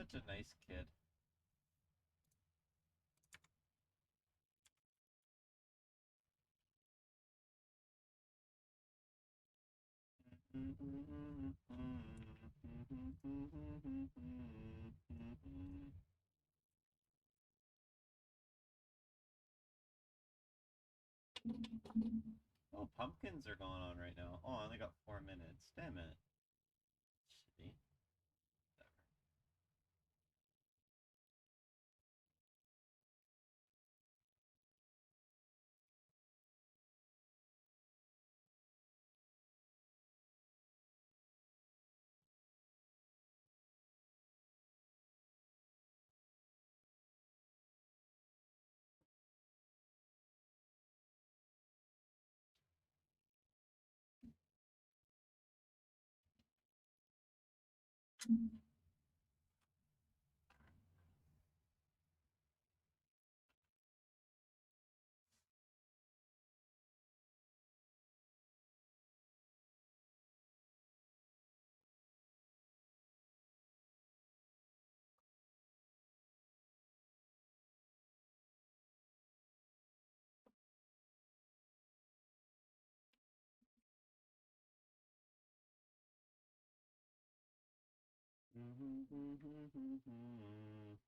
Such a nice kid. Oh, pumpkins are going on right now. Oh, I only got 4 minutes. Damn it.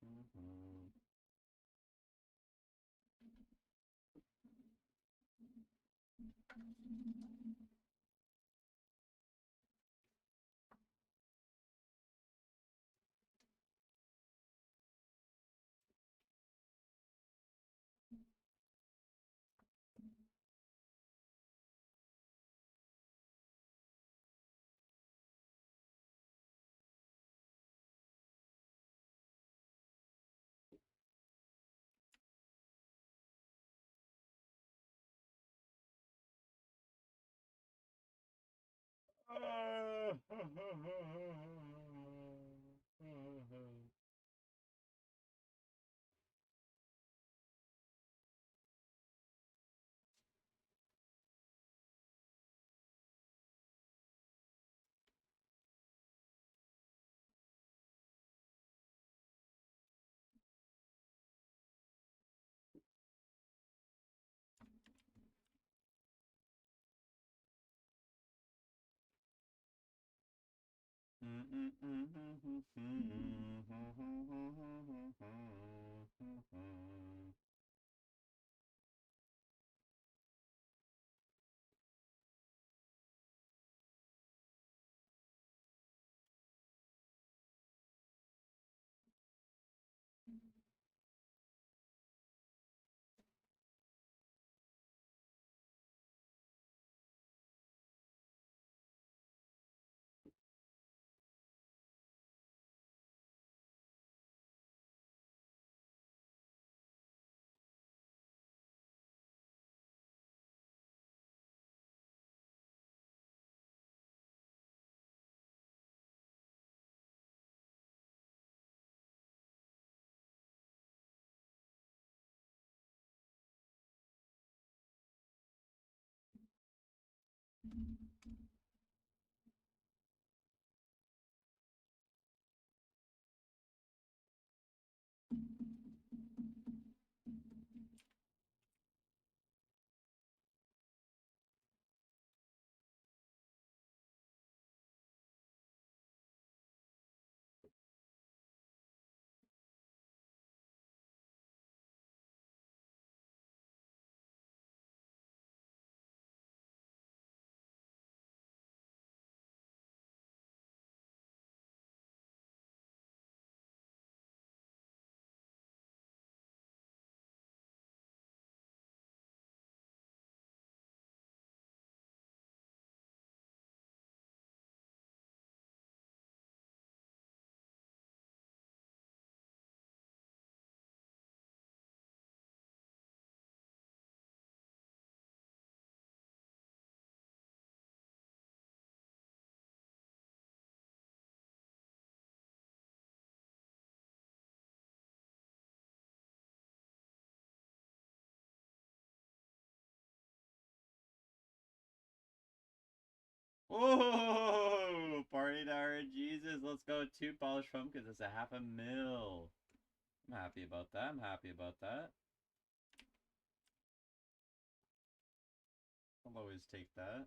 Shitty. Oh, party hour, Jesus. roses. Let's go. 2 polished pumpkins. It's a $500,000. I'm happy about that. I'm happy about that. I'll always take that.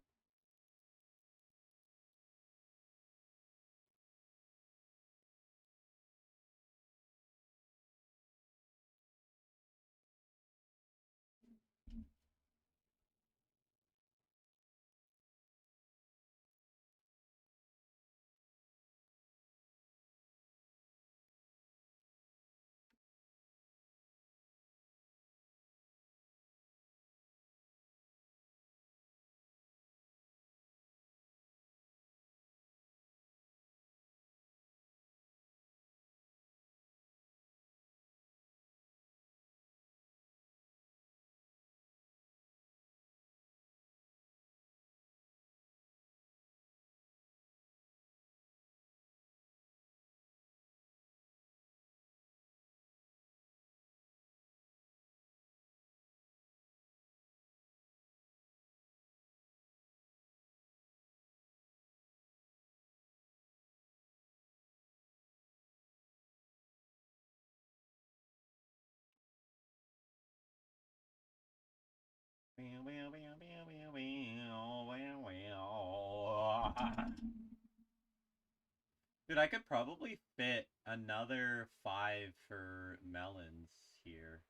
Dude, I could probably fit another 5 for melons here.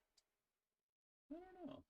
I don't know.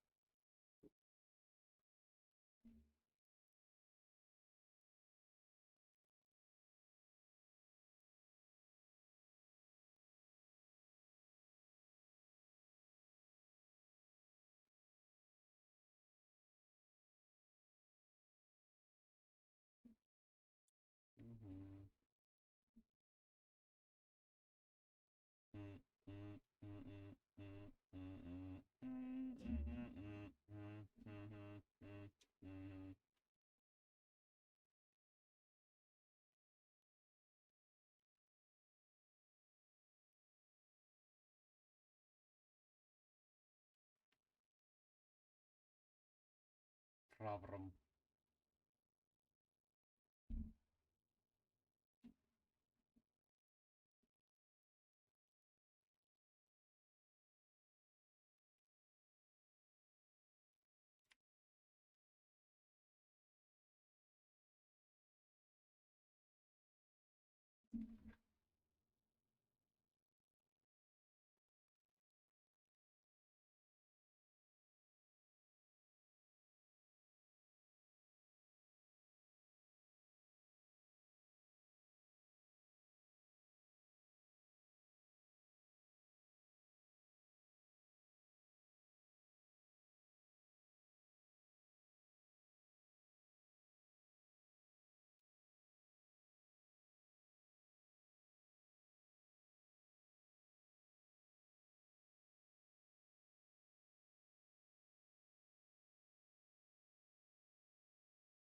Problem.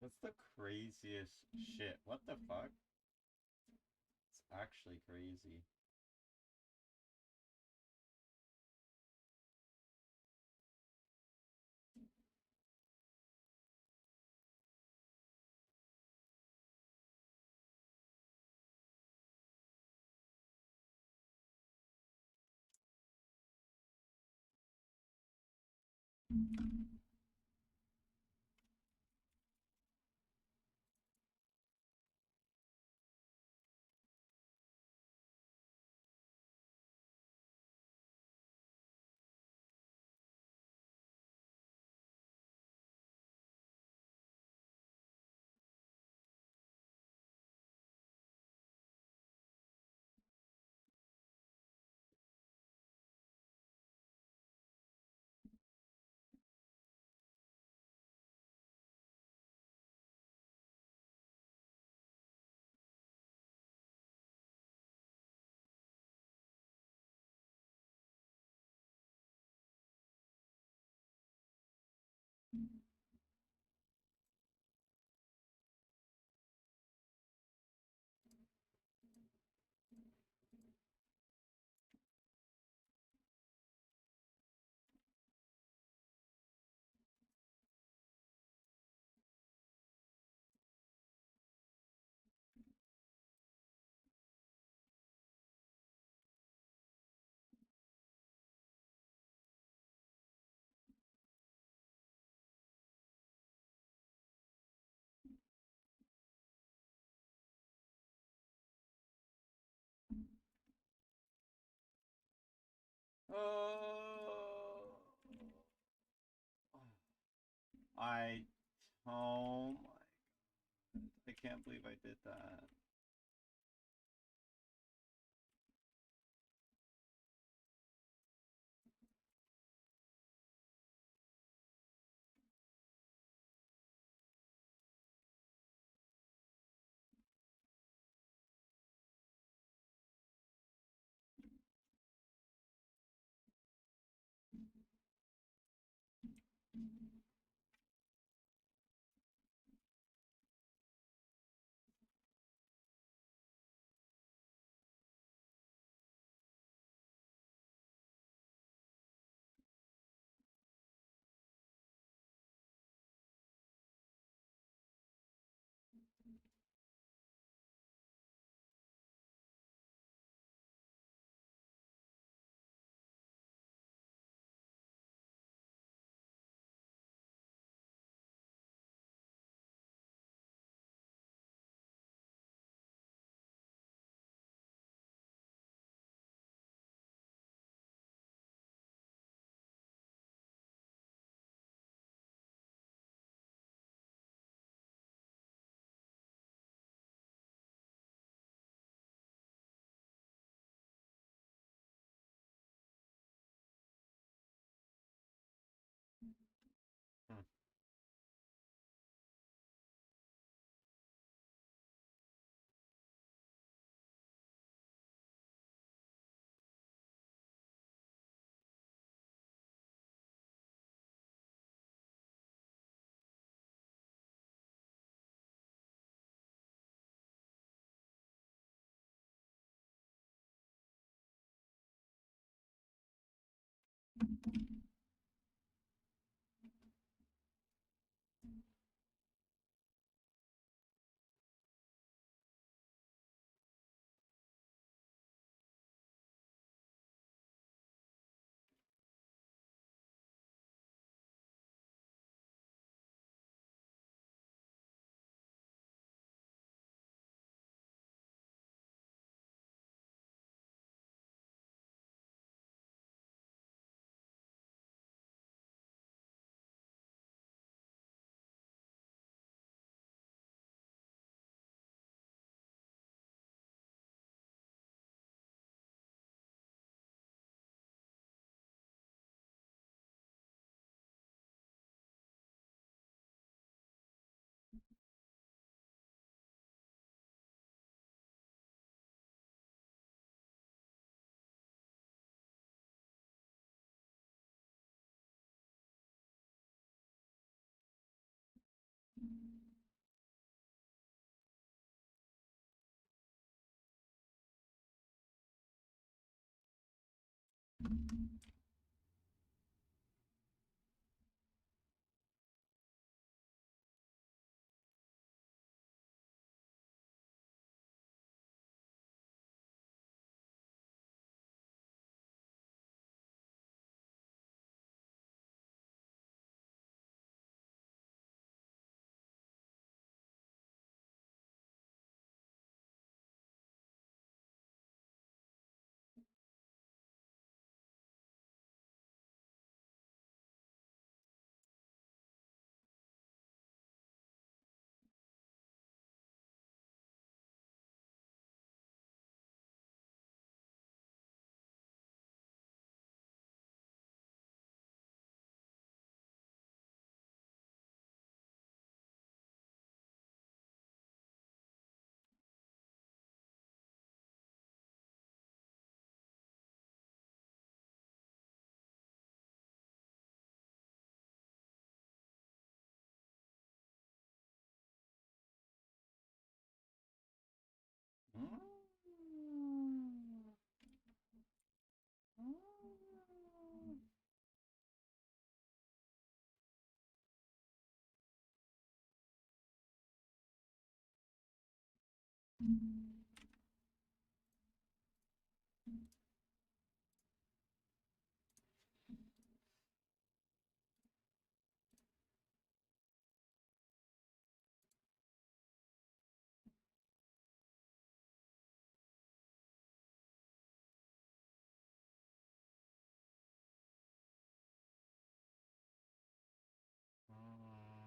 That's the craziest shit. What the fuck? It's actually crazy. I... Oh my... I can't believe I did that. Hmm.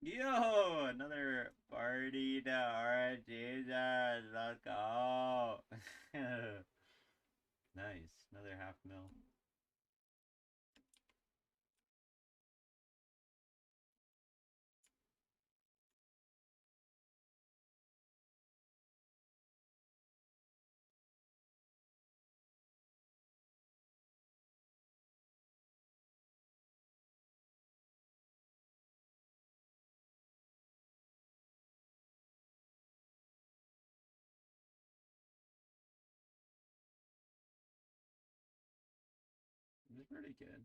Yo, another party to Argentina. Let's go. Nice, another half mil. It's pretty good.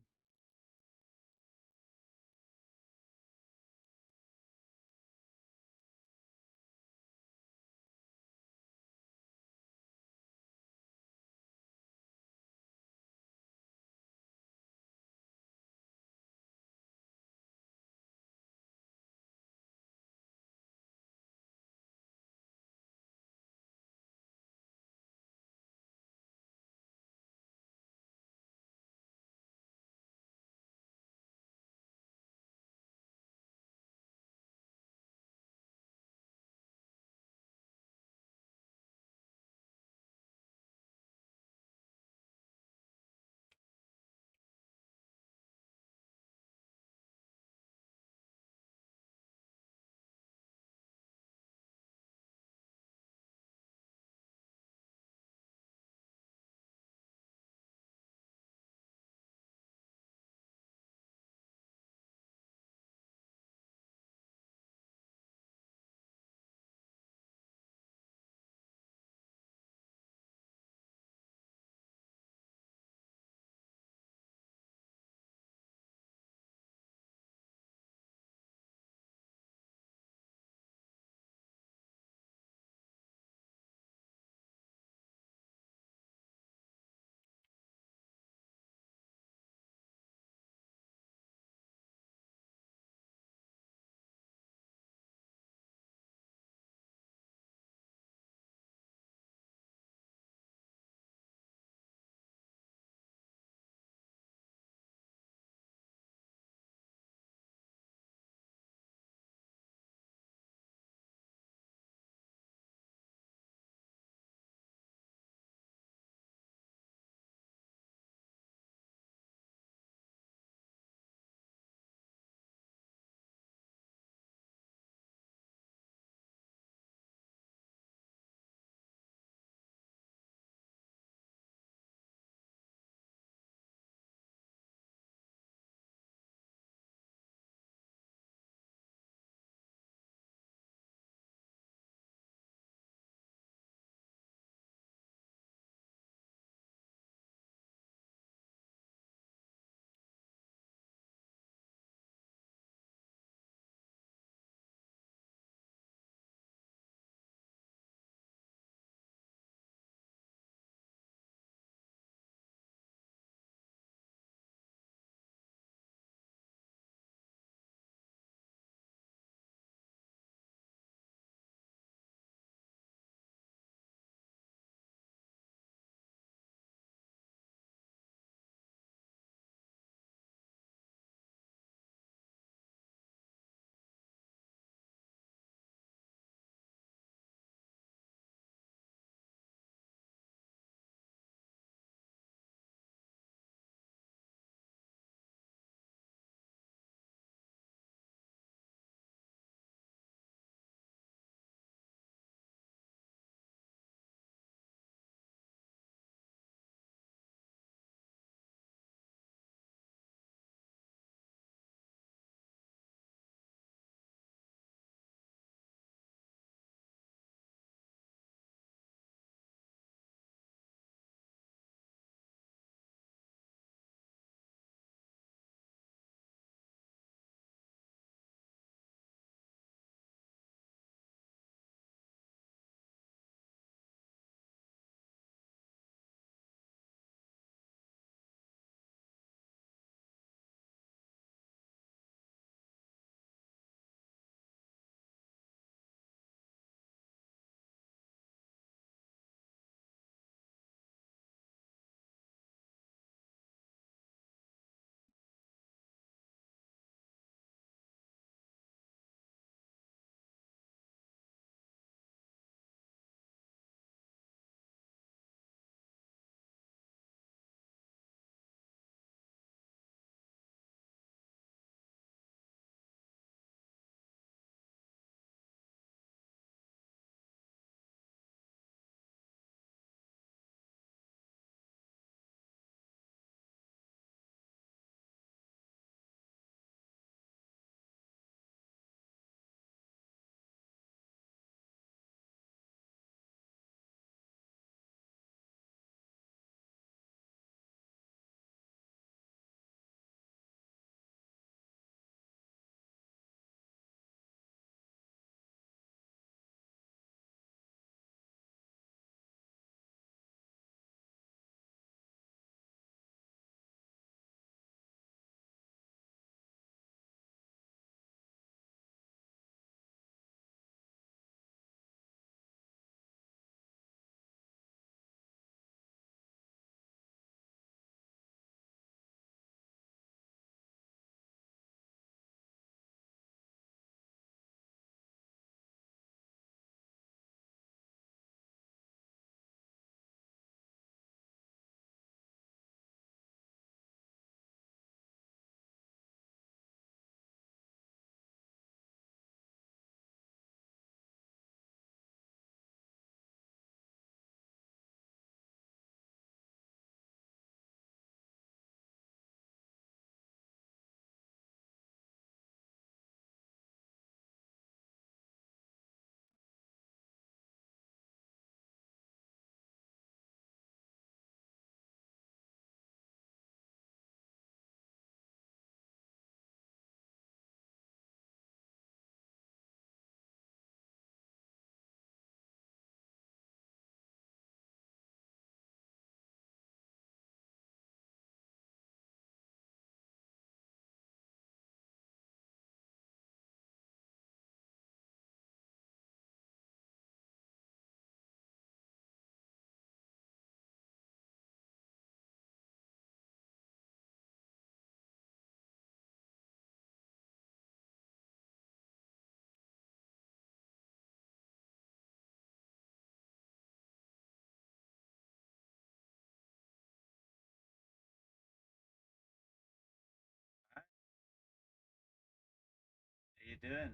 doing?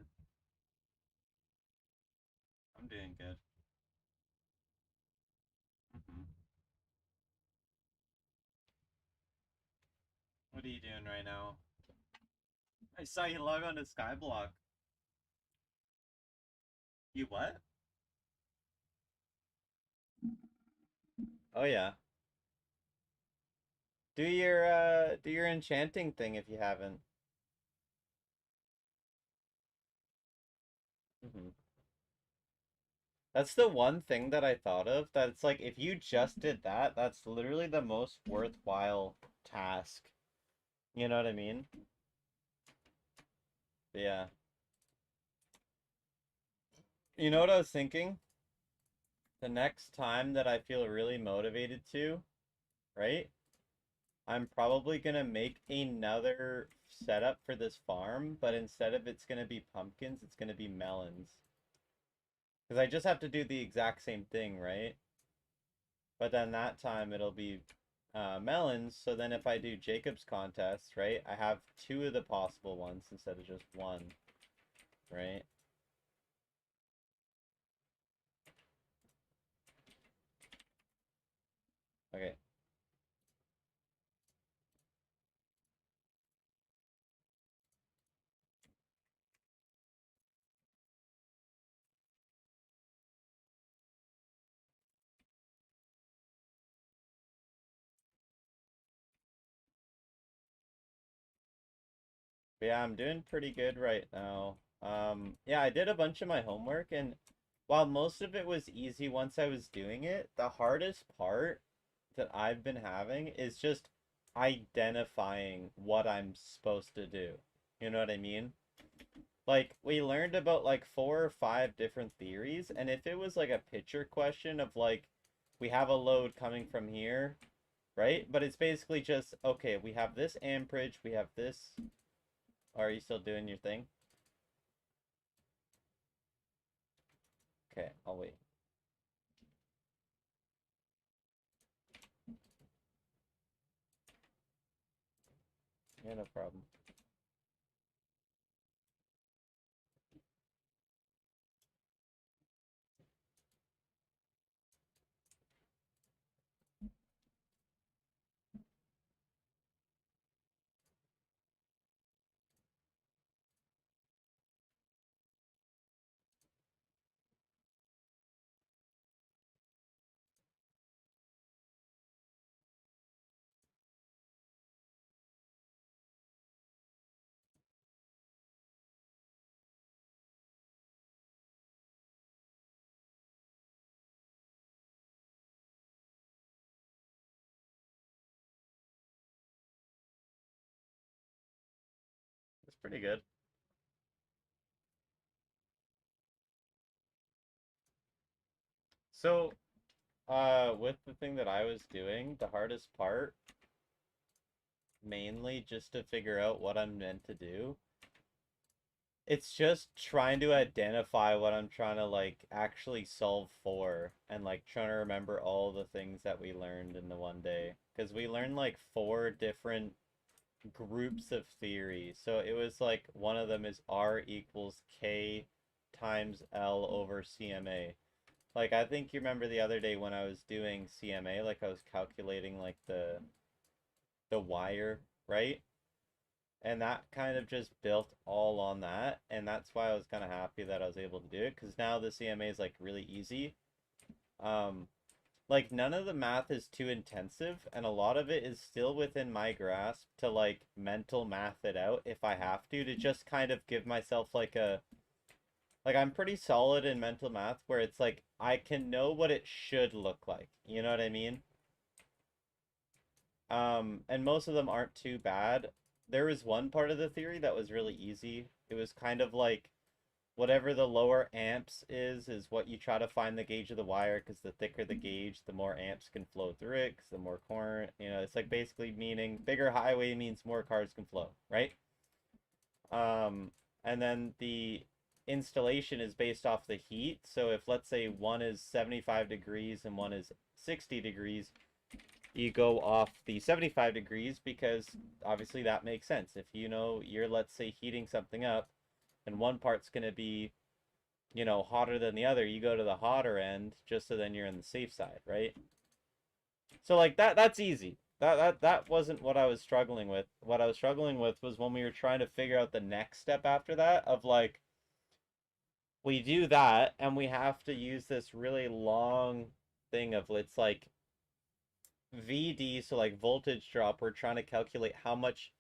I'm doing good. Hmm. What are you doing right now? I saw you log on to Skyblock. You what? Oh yeah. Do your enchanting thing if you haven't. Hmm. That's the one thing that I thought of that it's like if you just did that, that's literally the most worthwhile task. You know what I mean? But yeah. You know what I was thinking? The next time that I feel really motivated to, right? I'm probably gonna make another setup for this farm, but instead of it's gonna be pumpkins, it's gonna be melons. Because I just have to do the exact same thing, right? But then that time it'll be melons, so then if I do Jacob's contest, right, I have two of the possible ones instead of just one, right? Okay. But yeah, I'm doing pretty good right now. Yeah, I did a bunch of my homework, and while most of it was easy once I was doing it, the hardest part that I've been having is just identifying what I'm supposed to do. You know what I mean? Like, we learned about like 4 or 5 different theories, and if it was like a picture question of like, we have a load coming from here, right? But it's basically just, okay, we have this amperage, we have this. Are you still doing your thing? Okay, I'll wait. Yeah, no problem. It's pretty good. So, with the thing that I was doing, the hardest part, mainly just to figure out what I'm meant to do, it's just trying to identify what I'm trying to like actually solve for and like trying to remember all the things that we learned in the one day. Because we learned like 4 different groups of theory. So it was like one of them is R equals K times L over CMA. Like I think you remember the other day when I was doing CMA, like I was calculating like the wire, right? And that kind of just built all on that, and that's why I was kind of happy that I was able to do it because now the CMA is like really easy. Um, like none of the math is too intensive, and a lot of it is still within my grasp to like mental math it out if I have to just kind of give myself like I'm pretty solid in mental math where it's like I can know what it should look like. You know what I mean? And most of them aren't too bad. There was one part of the theory that was really easy. It was kind of like whatever the lower amps is what you try to find the gauge of the wire because the thicker the gauge, the more amps can flow through it because the more current, it's like basically meaning bigger highway means more cars can flow, right? And then the installation is based off the heat. So if let's say one is 75 degrees and one is 60 degrees, you go off the 75 degrees because obviously that makes sense. If you know you're, let's say, heating something up and one part's going to be, you know, hotter than the other, you go to the hotter end just so then you're in the safe side, right? So like that's easy. That wasn't what I was struggling with. What I was struggling with was when we were trying to figure out the next step after that of like we do that and we have to use this really long thing of it's like VD, so like voltage drop. We're trying to calculate how much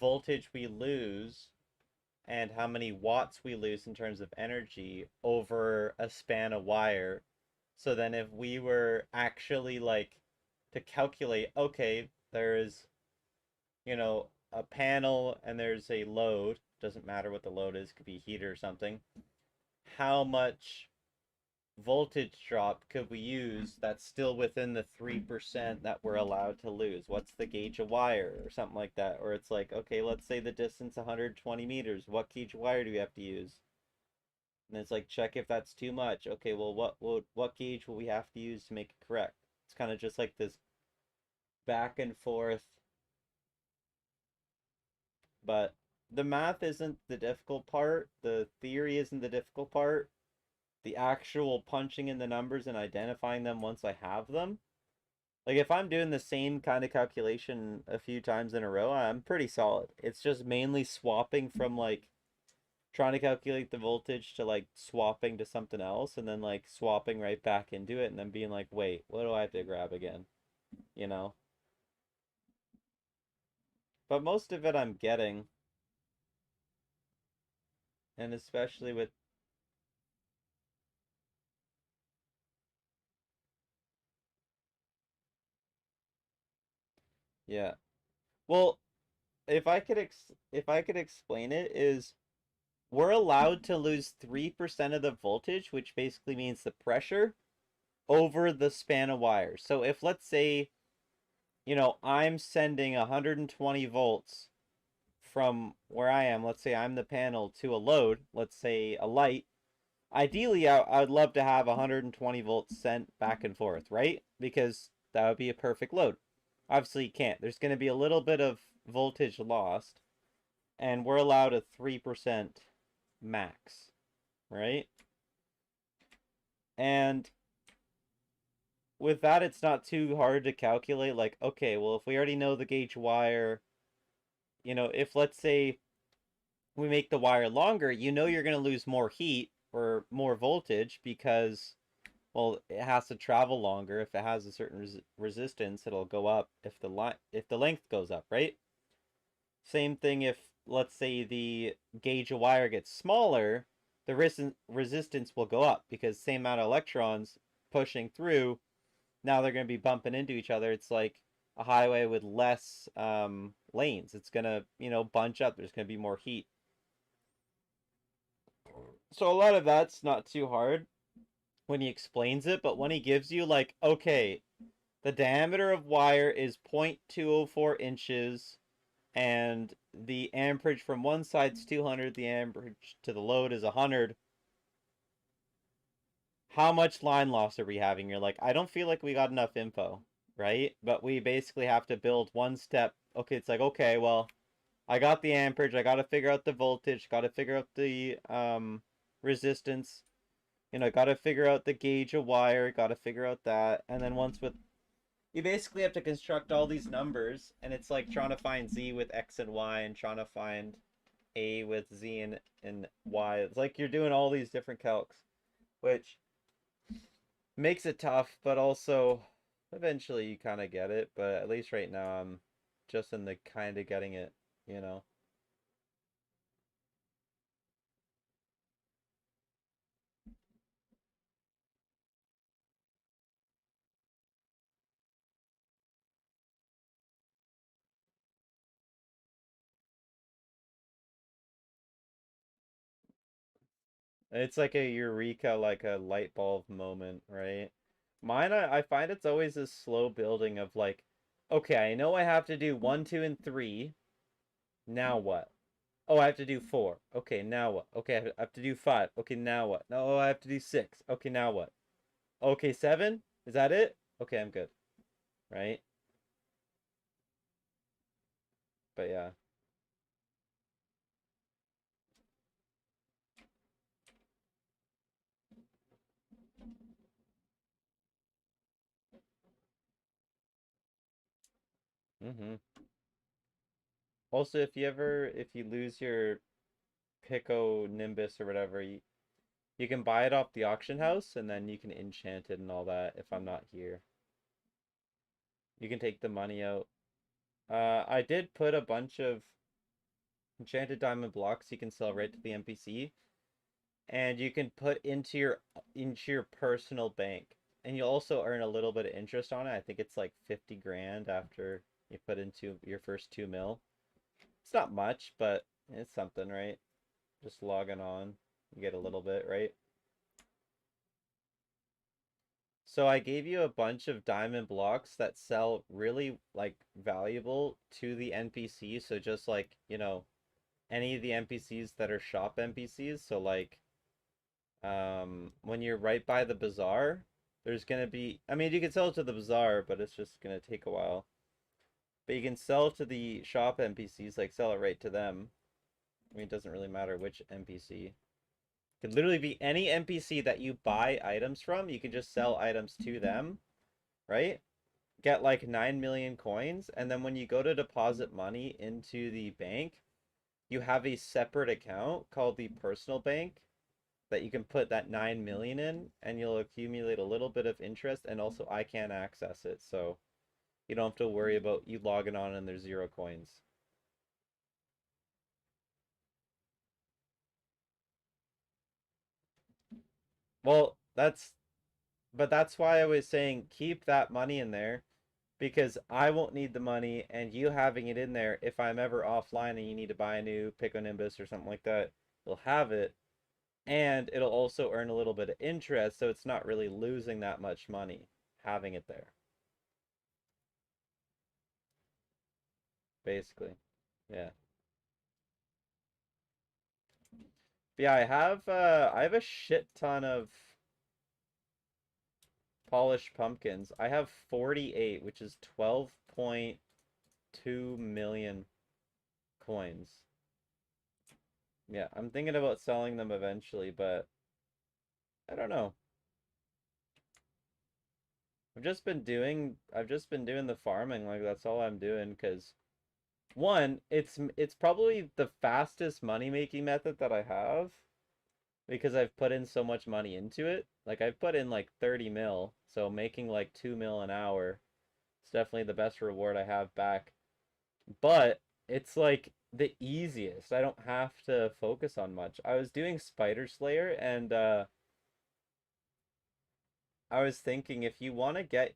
voltage we lose and how many watts we lose in terms of energy over a span of wire. So then if we were actually like to calculate, okay, there's, you know, a panel and there's a load, doesn't matter what the load is, could be heat or something. How much voltage drop could we use that's still within the 3% that we're allowed to lose? What's the gauge of wire or something like that? Or it's like, okay, let's say the distance 120 meters. What gauge of wire do we have to use? And it's like, check if that's too much. Okay, well, what gauge will we have to use to make it correct? It's kind of just like this back and forth. But the math isn't the difficult part. The theory isn't the difficult part. The actual punching in the numbers and identifying them once I have them. Like if I'm doing the same kind of calculation a few times in a row, I'm pretty solid. It's just mainly swapping from like trying to calculate the voltage to like swapping to something else and then like swapping right back into it and then being like, wait, what do I have to grab again? You know? But most of it I'm getting. And especially with, yeah. Well, if I could explain it is we're allowed to lose 3% of the voltage, which basically means the pressure over the span of wires. So if let's say, you know, I'm sending 120 volts from where I am, let's say I'm the panel to a load, let's say a light. Ideally, I'd love to have 120 volts sent back and forth, right? Because that would be a perfect load. Obviously, you can't. There's going to be a little bit of voltage lost, and we're allowed a 3% max, right? And with that, it's not too hard to calculate. Like, okay, well, if we already know the gauge wire, you know, if let's say we make the wire longer, you know you're going to lose more heat or more voltage because, well, it has to travel longer. If it has a certain resistance, it'll go up if the length goes up, right? Same thing if, let's say, the gauge of wire gets smaller, the resistance will go up because same amount of electrons pushing through, now they're going to be bumping into each other. It's like a highway with less lanes. It's going to, you know, bunch up. There's going to be more heat. So a lot of that's not too hard when he explains it, but when he gives you like, okay, the diameter of wire is 0.204 inches and the amperage from one side's 200, the amperage to the load is 100. How much line loss are we having? You're like, I don't feel like we got enough info, right? But we basically have to build one step. Okay, it's like, okay, well, I got the amperage, I got to figure out the voltage, got to figure out the resistance, you know, got to figure out the gauge of wire, got to figure out that. And then once with, you basically have to construct all these numbers, and it's like trying to find Z with X and Y and trying to find A with Z and Y. It's like you're doing all these different calcs, which makes it tough, but also eventually you kind of get it. But at least right now I'm just in the kind of getting it, you know. It's like a eureka, like a light bulb moment, right? Mine, I find it's always a slow building of like, okay, I know I have to do one, two, and three. Now what? Oh, I have to do four. Okay, now what? Okay, I have to do five. Okay, now what? No, I have to do six. Okay, now what? Okay, seven? Is that it? Okay, I'm good. Right? But yeah. Mm-hmm. Also, if you lose your Pico Nimbus or whatever, you can buy it off the auction house and then you can enchant it and all that if I'm not here. You can take the money out. I did put a bunch of enchanted diamond blocks you can sell right to the NPC, and you can put into your personal bank, and you'll also earn a little bit of interest on it. I think it's like 50 grand after you put into your first 2 mil. It's not much, but it's something, right? Just logging on, you get a little bit, right? So I gave you a bunch of diamond blocks that sell really like valuable to the NPC. So just like, you know, any of the NPCs that are shop NPCs. So like when you're right by the bazaar, there's gonna be, I mean, you can sell it to the bazaar, but it's just gonna take a while. But you can sell to the shop NPCs, like sell it right to them. I mean, it doesn't really matter which NPC. It could literally be any NPC that you buy items from. You can just sell items to them, right? Get like 9 million coins, and then when you go to deposit money into the bank, you have a separate account called the personal bank that you can put that 9 million in, and you'll accumulate a little bit of interest, and also I can't access it, so you don't have to worry about you logging on and there's 0 coins. Well, that's why I was saying keep that money in there, because I won't need the money, and you having it in there, if I'm ever offline and you need to buy a new Pico Nimbus or something like that, you'll have it, and it'll also earn a little bit of interest, so it's not really losing that much money having it there, basically. Yeah. But yeah, I have a shit ton of polished pumpkins. I have 48, which is 12.2 million coins. Yeah, I'm thinking about selling them eventually, but I don't know. I've just been doing the farming, like that's all I'm doing, because one, it's probably the fastest money making method that I have because I've put in so much money into it. Like I've put in like 30 mil, so making like 2 mil an hour. It's definitely the best reward I have back. But it's like the easiest. I don't have to focus on much. I was doing Spider Slayer, and I was thinking if you want to get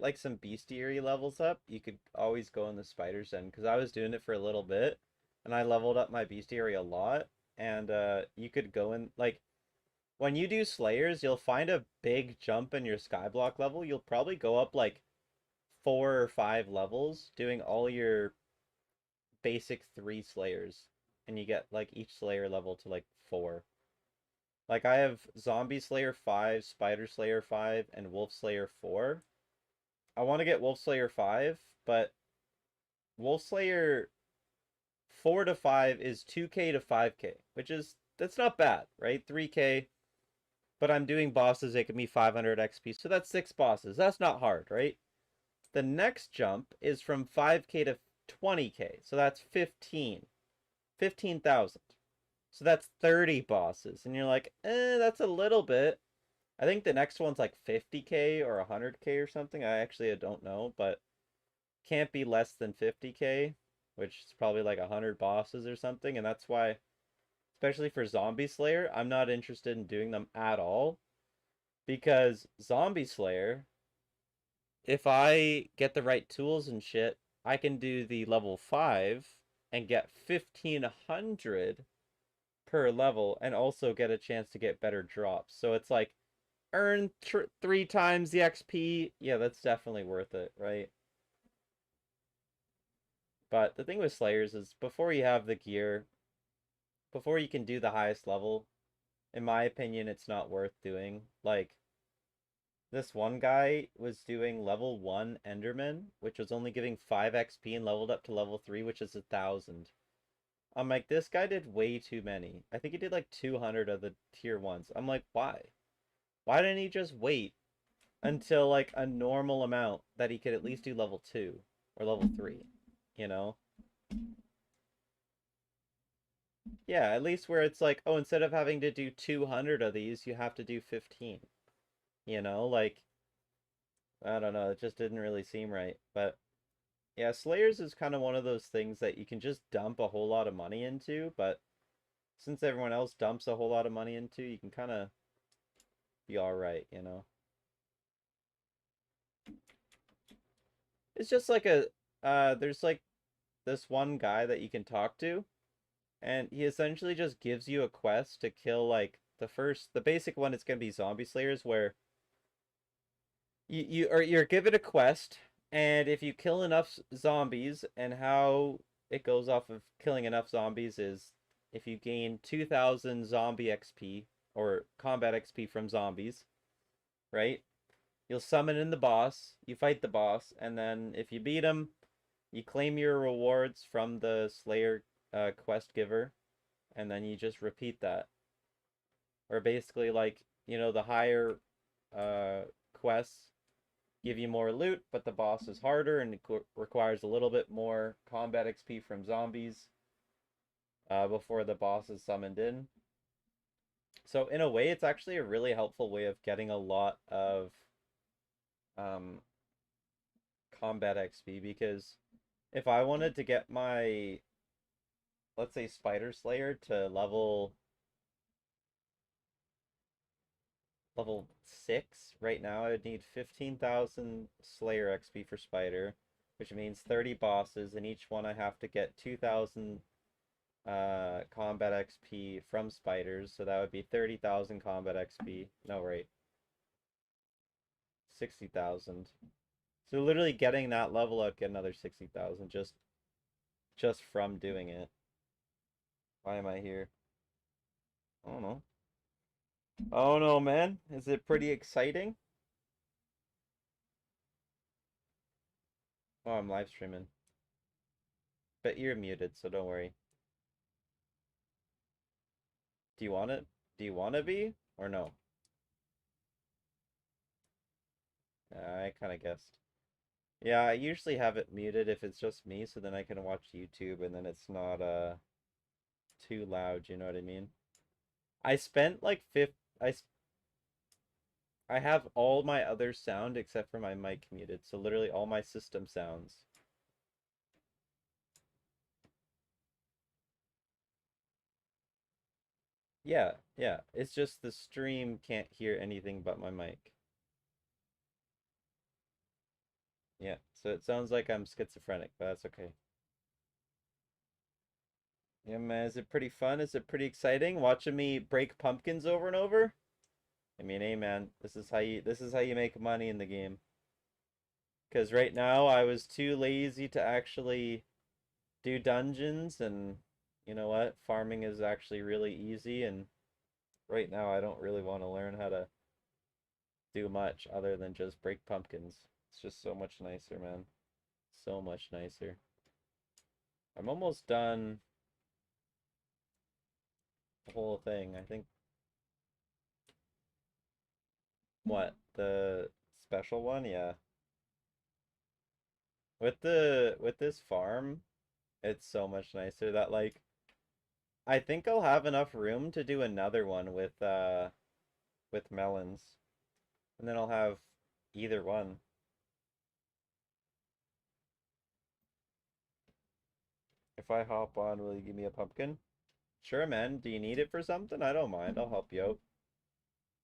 like some bestiary levels up, you could always go in the Spider's Den, because I was doing it for a little bit and I leveled up my bestiary a lot, and you could go in like when you do Slayers, you'll find a big jump in your Skyblock level. You'll probably go up like 4 or 5 levels doing all your basic 3 Slayers, and you get like each Slayer level to like 4. Like I have Zombie Slayer 5, Spider Slayer 5, and Wolf Slayer 4. I want to get Wolf Slayer 5, but Wolf Slayer 4 to 5 is 2k to 5k, which is that's not bad, right? 3k, but I'm doing bosses that give me 500 XP, so that's 6 bosses. That's not hard, right? The next jump is from 5k to 20k, so that's 15,000. So that's 30 bosses, and you're like, that's a little bit. I think the next one's like 50k or 100k or something. I don't know, but can't be less than 50k, which is probably like 100 bosses or something, and that's why, especially for Zombie Slayer, I'm not interested in doing them at all, because Zombie Slayer, if I get the right tools and shit, I can do the level 5 and get 1500 per level, and also get a chance to get better drops. So it's like earn 3 times the XP. Yeah, that's definitely worth it, right? But the thing with Slayers is before you have the gear, before you can do the highest level, in my opinion, it's not worth doing. Like, this one guy was doing level 1 Enderman, which was only giving 5 XP, and leveled up to level 3, which is 1,000. I'm like, this guy did way too many. I think he did like 200 of the tier 1s. I'm like, why? Why didn't he just wait until like a normal amount that he could at least do level 2 or level 3, you know? Yeah, at least where it's like, oh, instead of having to do 200 of these, you have to do 15. You know, like, I don't know, it just didn't really seem right. But yeah, Slayers is kind of one of those things that you can just dump a whole lot of money into, but since everyone else dumps a whole lot of money into, you can kind of be all right, you know? It's just like there's like this one guy that you can talk to, and he essentially just gives you a quest to kill like the basic one is gonna be zombie slayers where you're given a quest, and if you kill enough zombies, and how it goes off of killing enough zombies is if you gain 2,000 zombie XP or combat XP from zombies, right? You'll summon in the boss, you fight the boss, and then if you beat him, you claim your rewards from the Slayer quest giver, and then you just repeat that. Or basically, like, you know, the higher quests give you more loot, but the boss is harder and it requires a little bit more combat XP from zombies before the boss is summoned in. So in a way, it's actually a really helpful way of getting a lot of um, combat XP because if I wanted to get my, let's say, Spider Slayer to level 6 right now, I would need 15,000 Slayer XP for Spider, which means 30 bosses, and each one I have to get 2,000 combat XP from spiders, so that would be 30,000 combat XP. No, right. 60,000. So literally getting that level, I'd get another 60,000 just from doing it. Why am I here? I don't know. Oh no, man. Is it pretty exciting? Oh, I'm live streaming. But you're muted, so don't worry. Do you want it? Do you want to be? Or no? I kind of guessed. Yeah, I usually have it muted if it's just me, so then I can watch YouTube and then it's not too loud, you know what I mean? I spent like I have all my other sound except for my mic muted, so literally all my system sounds. Yeah, yeah. It's just the stream can't hear anything but my mic. Yeah, so it sounds like I'm schizophrenic, but that's okay. Yeah, man, is it pretty fun? Is it pretty exciting watching me break pumpkins over and over? I mean, hey man, this is how you make money in the game. Because right now I was too lazy to actually do dungeons, and you know what? Farming is actually really easy, and right now I don't really want to learn how to do much other than just break pumpkins. It's just so much nicer, man. So much nicer. I'm almost done the whole thing. I think what? The special one? Yeah. With this farm, it's so much nicer that like I think I'll have enough room to do another one with melons. And then I'll have either one. If I hop on, will you give me a pumpkin? Sure, man. Do you need it for something? I don't mind. I'll help you out.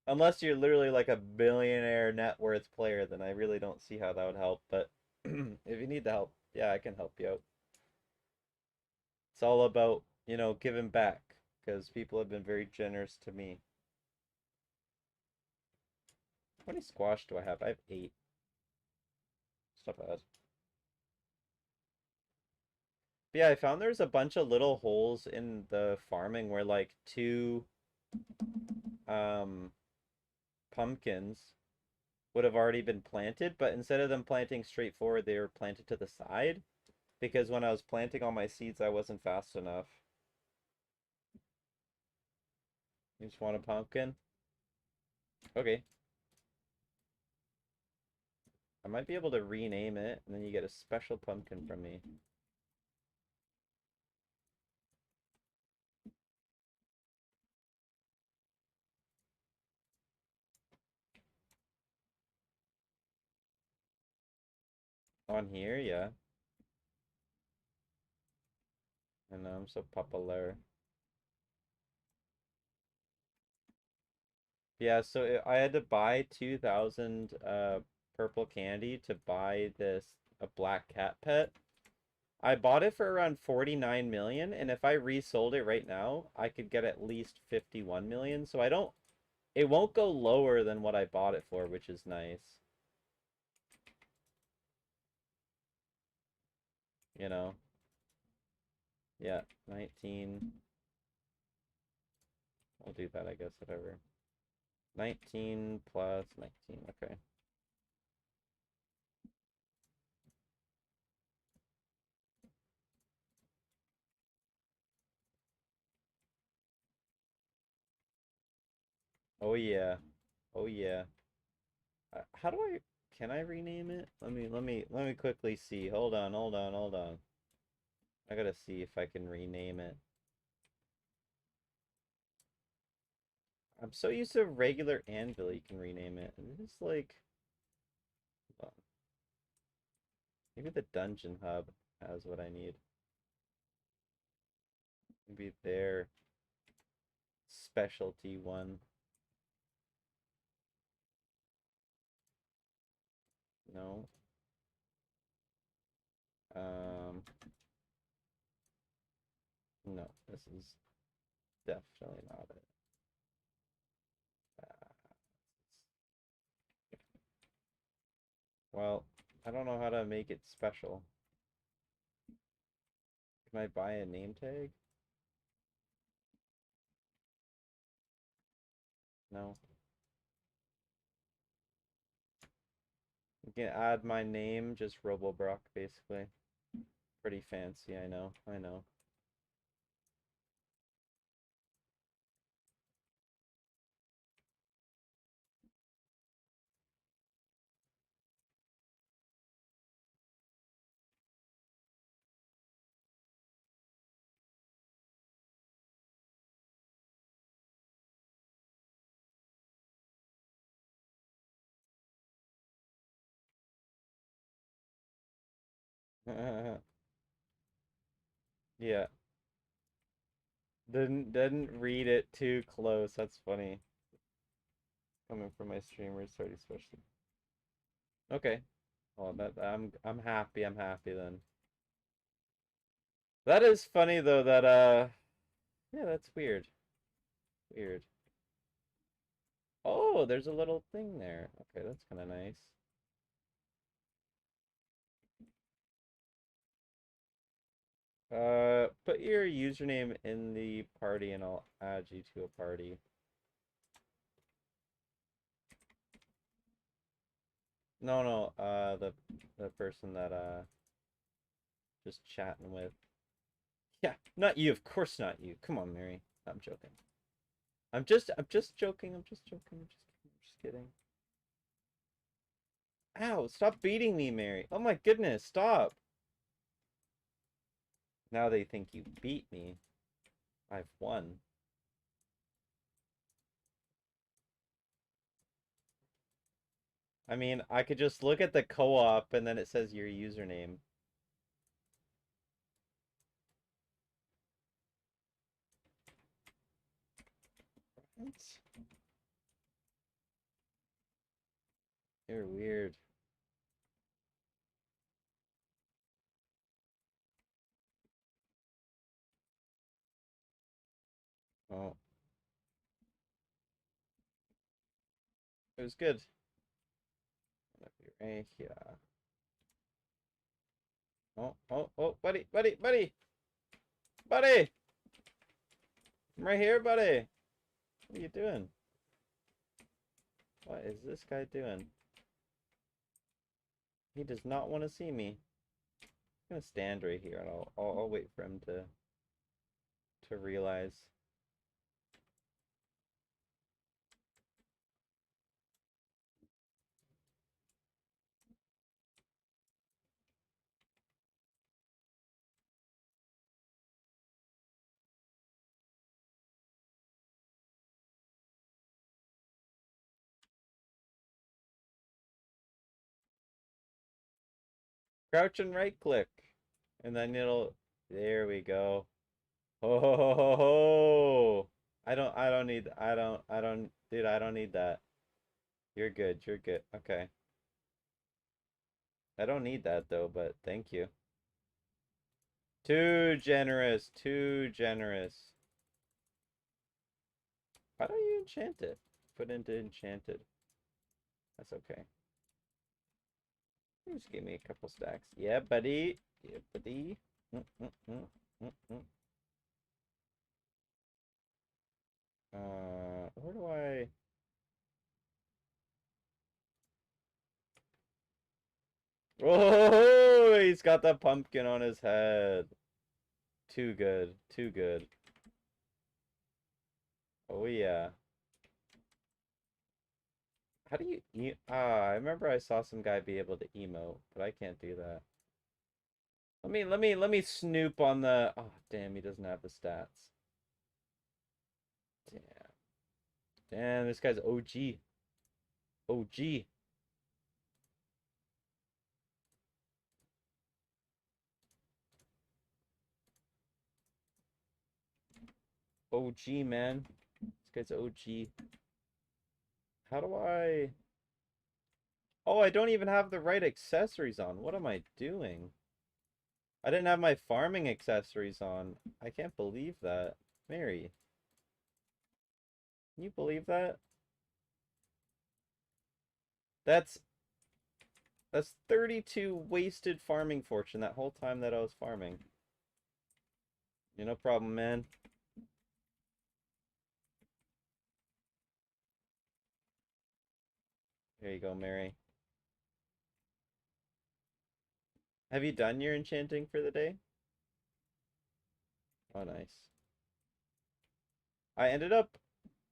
Unless you're literally like a billionaire net worth player, then I really don't see how that would help. But if you need the help, yeah, I can help you out. It's all about, you know, giving back because people have been very generous to me. How many squash do I have? I have 8. It's not bad. But yeah, I found there's a bunch of little holes in the farming where like two um pumpkins would have already been planted, but instead of them planting straight forward, they were planted to the side because when I was planting all my seeds, I wasn't fast enough. You just want a pumpkin? Okay. might be able to rename it, and then you get a special pumpkin from me. On here, yeah. I know, I'm so popular. Yeah, so I had to buy 2,000 purple candy to buy a black cat pet. I bought it for around 49 million, and if I resold it right now, I could get at least 51 million. So it won't go lower than what I bought it for, which is nice. You know? Yeah, 19. I'll do that, I guess, whatever. 19 plus 19, okay. Oh yeah. Oh yeah. How do can I rename it? Let me quickly see. Hold on, hold on, hold on. I gotta see if I can rename it. I'm so used to regular anvil you can rename it. And it's like, hold on. Maybe the dungeon hub has what I need. Maybe their specialty one. No. Um, no, this is definitely not it. Uh, well, I don't know how to make it special. Can I buy a name tag? No. You can add my name, just Robobrock, basically. Pretty fancy, I know, I know. Yeah, didn't read it too close. That's funny. Coming from my streamers, already especially. Okay. Well, that I'm happy. I'm happy then. That is funny though. That yeah, that's weird. Weird. Oh, there's a little thing there. Okay, that's kind of nice. Put your username in the party, and I'll add you to a party. No, no. The person that just chatting with. Yeah, not you. Of course not you. Come on, Mary. I'm joking. I'm just joking. I'm just joking. I'm just kidding. Ow, stop beating me, Mary. Oh my goodness, stop. Now they think you beat me. I've won. I mean, I could just look at the co-op and then it says your username. What? You're weird. Oh, it was good. Right here. Oh, oh, oh, buddy, buddy, buddy, buddy! I'm right here, buddy. What are you doing? What is this guy doing? He does not want to see me. I'm gonna stand right here and I'll wait for him to realize. Crouch and right click. And then it'll, there we go. Ho ho ho ho ho. Dude, I don't need that. You're good, you're good. Okay. I don't need that though, but thank you. Too generous, too generous. Why don't you enchant it? Put into enchanted. That's okay. Just give me a couple stacks. Yeah, buddy. Yeah, buddy. Mm, mm, mm, mm, mm. Where do I... Oh, he's got the pumpkin on his head. Too good. Too good. Oh, yeah. How do you... I remember I saw some guy be able to emote, but I can't do that. Let me snoop on the... Oh, damn, he doesn't have the stats. Damn. Damn, this guy's OG. OG. OG, man. This guy's OG. How do I... Oh, I don't even have the right accessories on. What am I doing? I didn't have my farming accessories on. I can't believe that. Mary, can you believe that? That's that's 32 wasted farming fortune that whole time that I was farming. You no problem, man. There you go, Mary. Have you done your enchanting for the day? Oh, nice. I ended up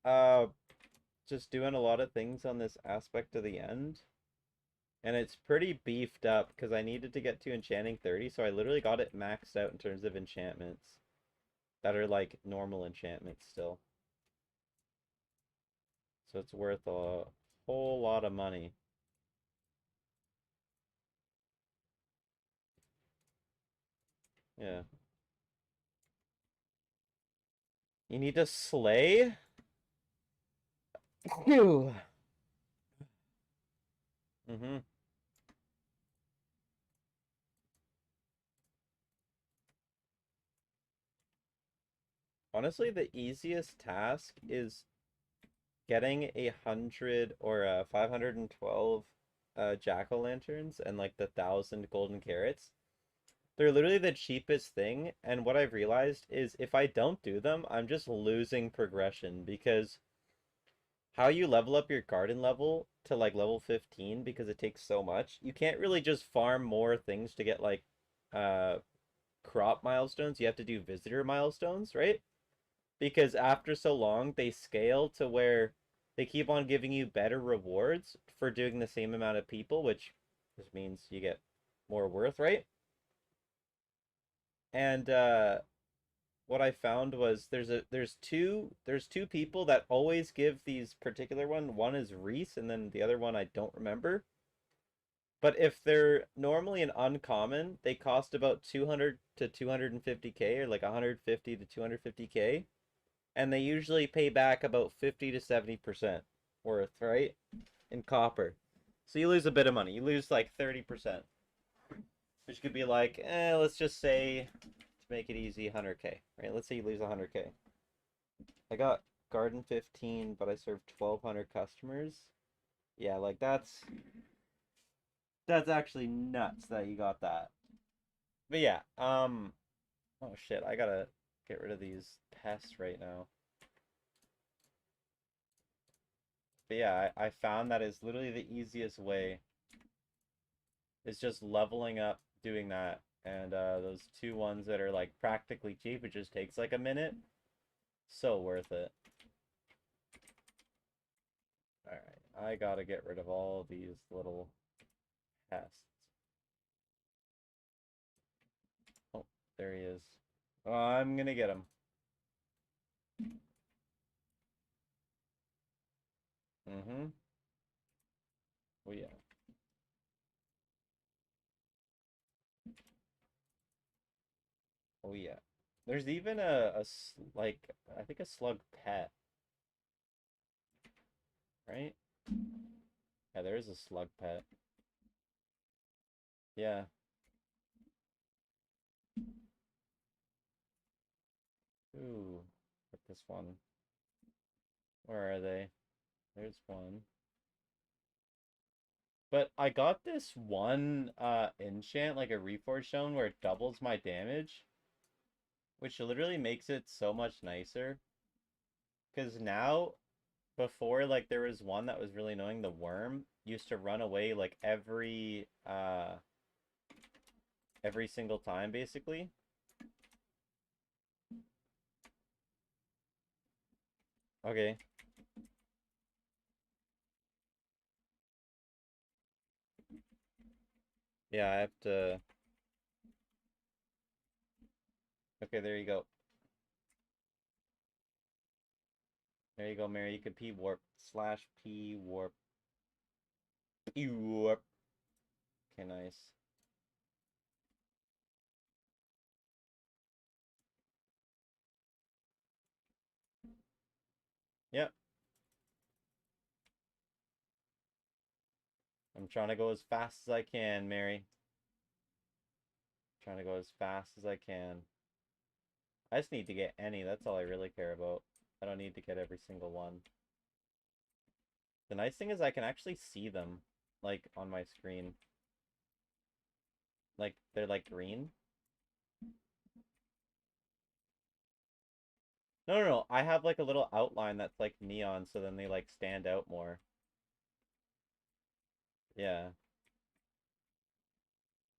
uh just doing a lot of things on this aspect of the end. And it's pretty beefed up because I needed to get to enchanting 30, so I literally got it maxed out in terms of enchantments that are like normal enchantments still. So it's worth a whole lot of money. Yeah. You need to slay? Phew. Mm-hmm. Honestly, the easiest task is getting 100 or 512 jack-o'-lanterns and like the 1,000 golden carrots. They're literally the cheapest thing, and what I've realized is if I don't do them, I'm just losing progression because how you level up your garden level to like level 15 because it takes so much, you can't really just farm more things to get like uh crop milestones. You have to do visitor milestones, right? Because after so long, they scale to where they keep on giving you better rewards for doing the same amount of people, which just means you get more worth, right? And what I found was there's two people that always give these particular one. One is Reese, and then the other one I don't remember. But if they're normally an uncommon, they cost about 200 to 250k, or like 150 to 250k, and they usually pay back about 50 to 70% worth, right? In copper. So you lose a bit of money. You lose like 30%, which could be like, let's just say to make it easy, 100k, right? Let's say you lose 100k. I got Garden 15, but I served 1,200 customers. Yeah, like that's actually nuts that you got that. But yeah, oh shit, I gotta get rid of these pests right now. But yeah, I found that is literally the easiest way. It's just leveling up, doing that. And those two ones that are like practically cheap, it just takes like a minute. So worth it. Alright, I gotta get rid of all these little pests. Oh, there he is. Oh, I'm gonna get him. Mm-hmm. Oh yeah. Oh yeah. There's even like, I think a slug pet, right? Yeah, there is a slug pet. Yeah. Ooh, look this one. Where are they? There's one. But I got this one enchant, like a reforged stone, where it doubles my damage, which literally makes it so much nicer. Because now, before, like, there was one that was really annoying, the worm used to run away like every single time, basically. Okay. Yeah, I have to. Okay, there you go. There you go, Mary. You could P warp / P warp. P warp. Okay, nice. Yep. I'm trying to go as fast as I can, Mary. Trying to go as fast as I can. I just need to get any. That's all I really care about. I don't need to get every single one. The nice thing is I can actually see them, like, on my screen. Like, they're, like, green. No, no, no. I have, like, a little outline that's, like, neon, so then they, like, stand out more. Yeah.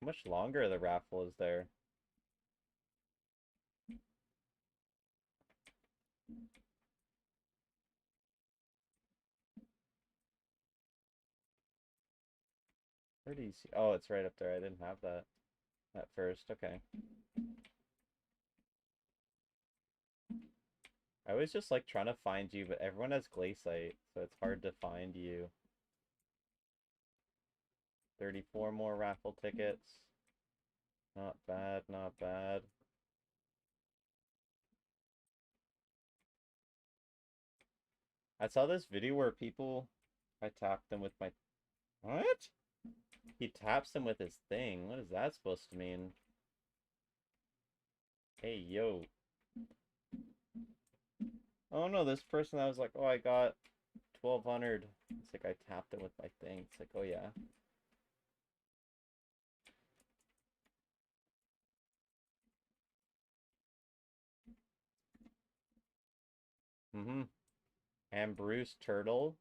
How much longer the raffle is there? Where do you see? Oh, it's right up there. I didn't have that at first. Okay. I was just, like, trying to find you, but everyone has glaciite, so it's hard to find you. 34 more raffle tickets. Not bad, not bad. I saw this video where I tapped them with my... What? He taps them with his thing. What is that supposed to mean? Hey, yo. Oh no, this person, I was like, oh, I got 1,200. It's like I tapped it with my thing. It's like, oh yeah. Mm-hmm. And Bruce Turtle.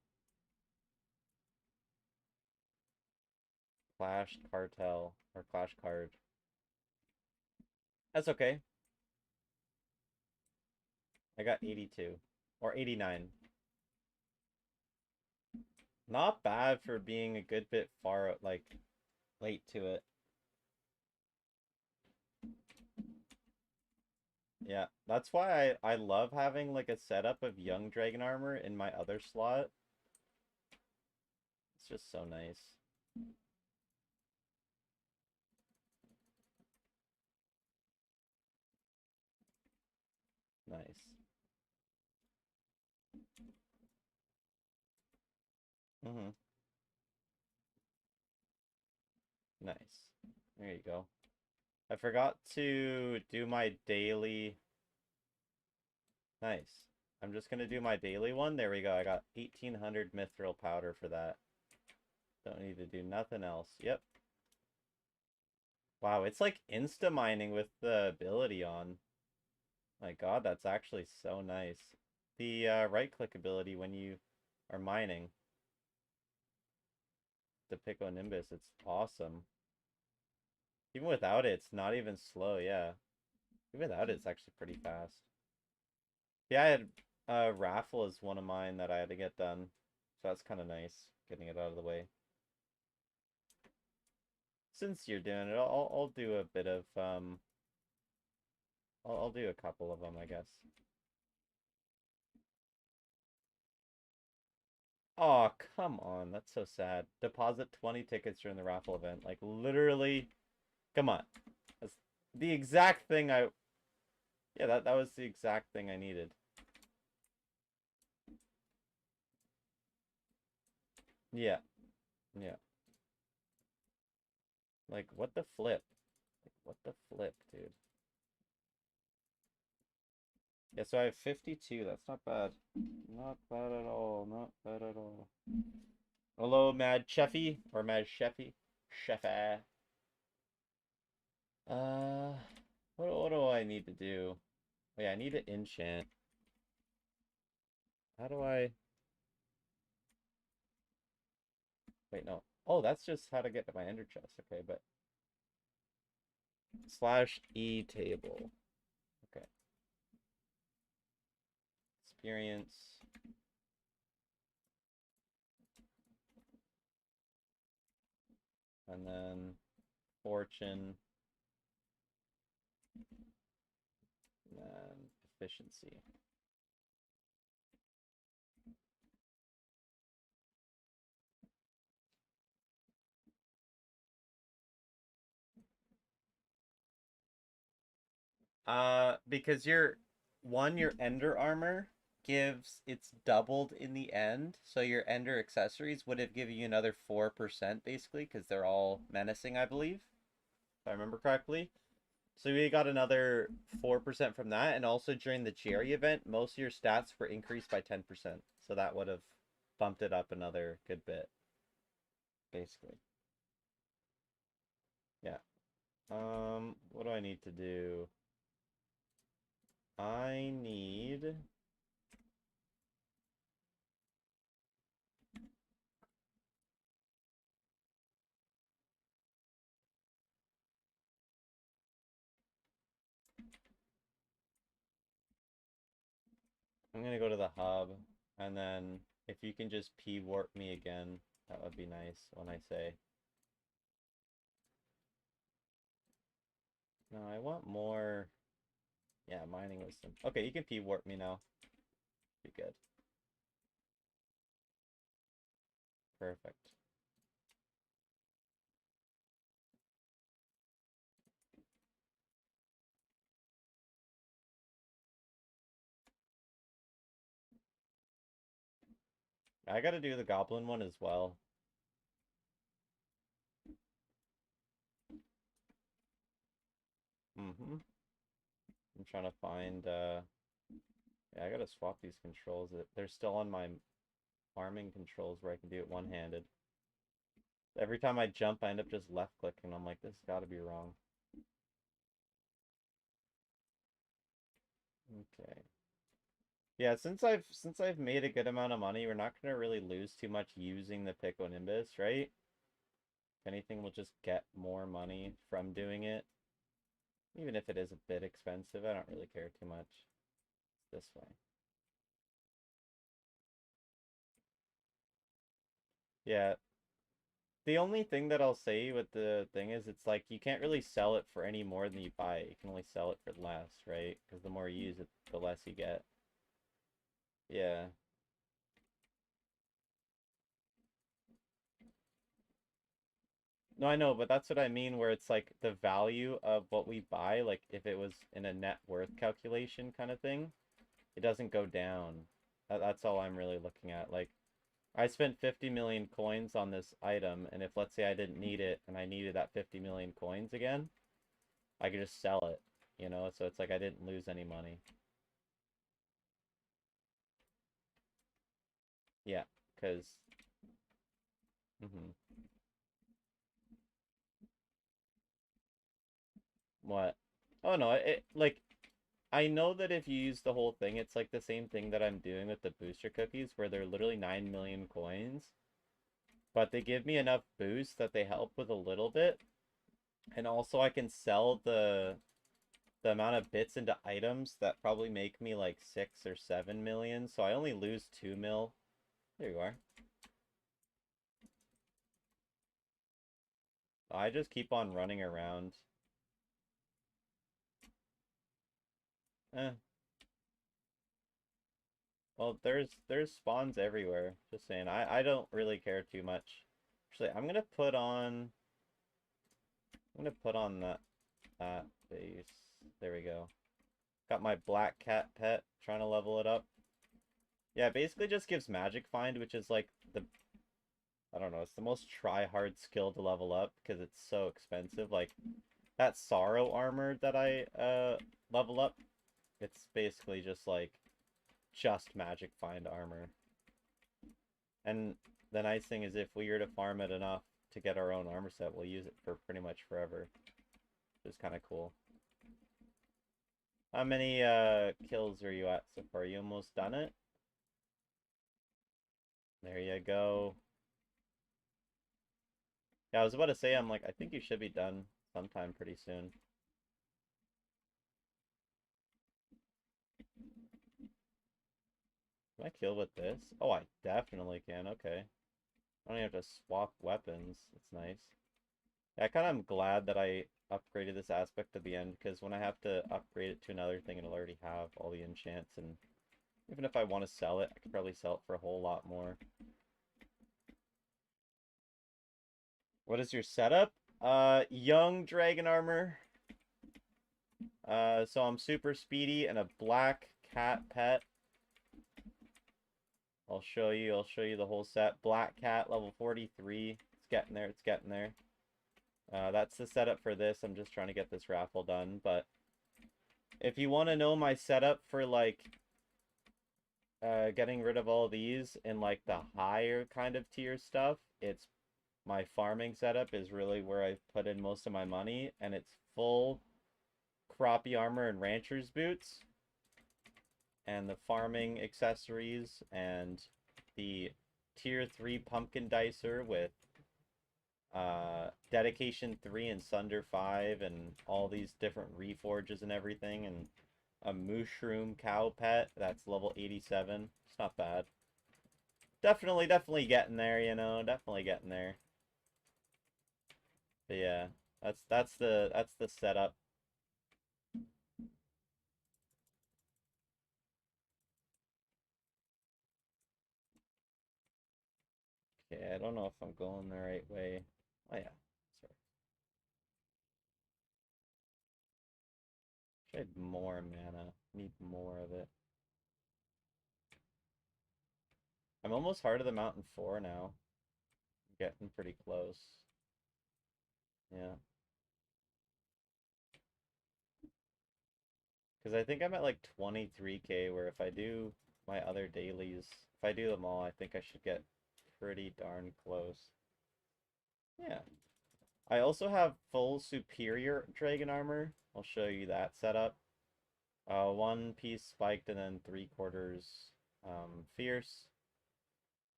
Clash Cartel. Or Clash Card. That's okay. I got 82. Or 89. Not bad for being a good bit far, like, late to it. Yeah, that's why I love having, like, a setup of young dragon armor in my other slot. It's just so nice. Nice. Mm-hmm. Nice. There you go. I forgot to do my daily. Nice. I'm just gonna do my daily one. There we go. I got 1,800 mithril powder for that. Don't need to do nothing else. Yep. Wow, it's like insta-mining with the ability on. My god, that's actually so nice. The right-click ability when you are mining. The Pico Nimbus, it's awesome. Even without it, it's not even slow, yeah. Even without it, it's actually pretty fast. Yeah, I had raffle is one of mine that I had to get done. So that's kind of nice, getting it out of the way. Since you're doing it, I'll do a bit of I'll do a couple of them, I guess. Oh, come on, that's so sad. Deposit 20 tickets during the raffle event. Like, literally, come on. That's the exact thing I Yeah, that was the exact thing I needed. Yeah, yeah. Like, what the flip? Like, what the flip, dude? Yeah, so I have 52. That's not bad. Not bad at all. Not bad at all. Hello, Mad Cheffy or Mad Cheffy? Cheffa. Uh, what do I need to do? Oh, yeah, I need to enchant. How do I? Wait, no. Oh, that's just how to get to my ender chest. Okay, but slash E table. Okay. Experience. And then fortune. And then efficiency. Because your ender armor gives it's doubled in the end, so your ender accessories would have given you another 4% basically, because they're all menacing, I believe, if I remember correctly. So we got another 4% from that, and also during the Cherry event, most of your stats were increased by 10%. So that would have bumped it up another good bit, basically. Yeah. What do I need to do? I need I'm gonna go to the hub, and then if you can just P-warp me again, that would be nice when I say. No, I want more. Yeah, mining wisdom. Okay, you can P-warp me now. Be good. Perfect. I gotta do the goblin one as well. I'm trying to find, yeah, I gotta swap these controls. They're still on my farming controls where I can do it one-handed. Every time I jump, I end up just left-clicking. I'm like, this gotta be wrong. Okay. Yeah, since I've made a good amount of money, we're not gonna really lose too much using the Pico Nimbus, right? If anything, we'll just get more money from doing it. Even if it is a bit expensive, I don't really care too much. It's this way. Yeah. The only thing that I'll say with the thing is it's like you can't really sell it for any more than you buy it. You can only sell it for less, right? Because the more you use it, the less you get. Yeah. No, I know, but that's what I mean, where it's like the value of what we buy, like if it was in a net worth calculation kind of thing, it doesn't go down. That's all I'm really looking at. Like, I spent 50 million coins on this item, and if let's say I didn't need it and I needed that 50 million coins again, I could just sell it, you know? So it's like I didn't lose any money. Yeah, because. What? Oh no, like I know that if you use the whole thing, it's like the same thing that I'm doing with the booster cookies, where they're literally 9 million coins, but they give me enough boost that they help with a little bit, and also I can sell the amount of bits into items that probably make me like 6 or 7 million, so I only lose 2 mil. There you are. I just keep on running around. Eh. Well, there's spawns everywhere. Just saying. I don't really care too much. Actually, I'm gonna put on that base. There we go. Got my black cat pet, trying to level it up. Yeah, it basically just gives magic find, which is like the, I don't know, it's the most try-hard skill to level up because it's so expensive. Like, that sorrow armor that I level up, it's basically just like, just magic find armor. And the nice thing is if we were to farm it enough to get our own armor set, we'll use it for pretty much forever. Which is kind of cool. How many kills are you at so far? You almost done it? There you go. Yeah, I was about to say, I'm like, I think you should be done sometime pretty soon. Can I kill with this? Oh, I definitely can. Okay. I don't even have to swap weapons. That's nice. Yeah, I kind of am glad that I upgraded this aspect at the end, because when I have to upgrade it to another thing, it'll already have all the enchants, and even if I want to sell it, I could probably sell it for a whole lot more. What is your setup? Young dragon armor. So I'm super speedy and a black cat pet. I'll show you the whole set. Black cat, level 43. It's getting there, it's getting there. That's the setup for this. I'm just trying to get this raffle done, but if you want to know my setup for, like, getting rid of all these in, like, the higher kind of tier stuff, it's my farming setup is really where I put in most of my money, and it's full crappie armor and rancher's boots, and the farming accessories, and the tier 3 pumpkin dicer with dedication 3 and sunder 5 and all these different reforges and everything, and a mushroom cow pet that's level 87. It's not bad. Definitely getting there, you know, definitely getting there. But yeah, that's the setup. Okay, I don't know if I'm going the right way. Oh yeah, sorry. I had more mana. Need more of it. I'm almost Heart of the Mountain 4 now. I'm getting pretty close. Yeah. Because I think I'm at like 23k, where if I do my other dailies, if I do them all, I think I should get pretty darn close. Yeah. I also have full superior dragon armor. I'll show you that setup. One piece spiked and then 3/4 fierce.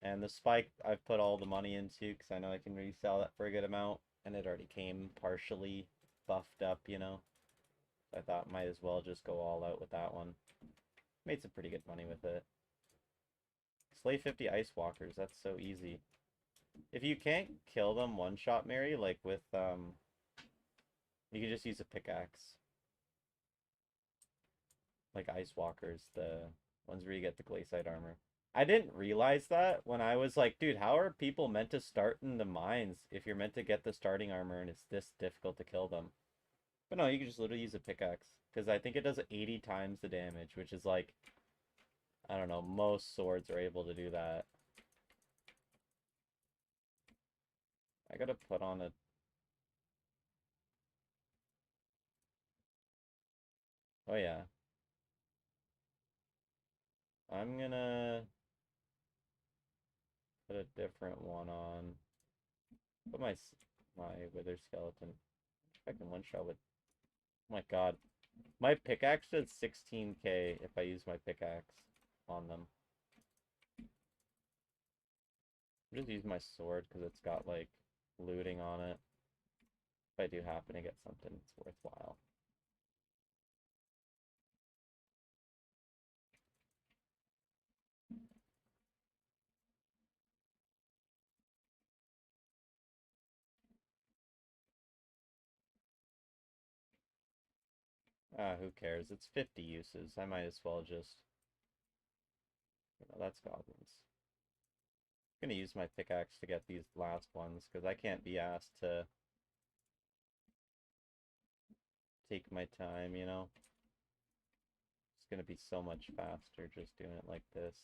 And the spike I've put all the money into because I know I can resell that for a good amount. And it already came partially buffed up, you know. I thought might as well just go all out with that one. Made some pretty good money with it. Slay 50 Ice Walkers, that's so easy. If you can't kill them one-shot, Mary, like with, you can just use a pickaxe. Like Ice Walkers, the ones where you get the Glaciite armor. I didn't realize that when I was like, dude, how are people meant to start in the mines if you're meant to get the starting armor and it's this difficult to kill them? But no, you can just literally use a pickaxe. Because I think it does 80 times the damage, which is like, I don't know, most swords are able to do that. I gotta put on a... Oh yeah. I'm gonna put a different one on. Put my wither skeleton. I can one shot with... Oh my god. My pickaxe does 16k if I use my pickaxe on them. I'll just use my sword because it's got like looting on it. If I do happen to get something, it's worthwhile. Ah, who cares? It's 50 uses. I might as well just... You know, that's goblins. I'm gonna use my pickaxe to get these last ones, because I can't be asked to take my time, you know? gonna be so much faster just doing it like this.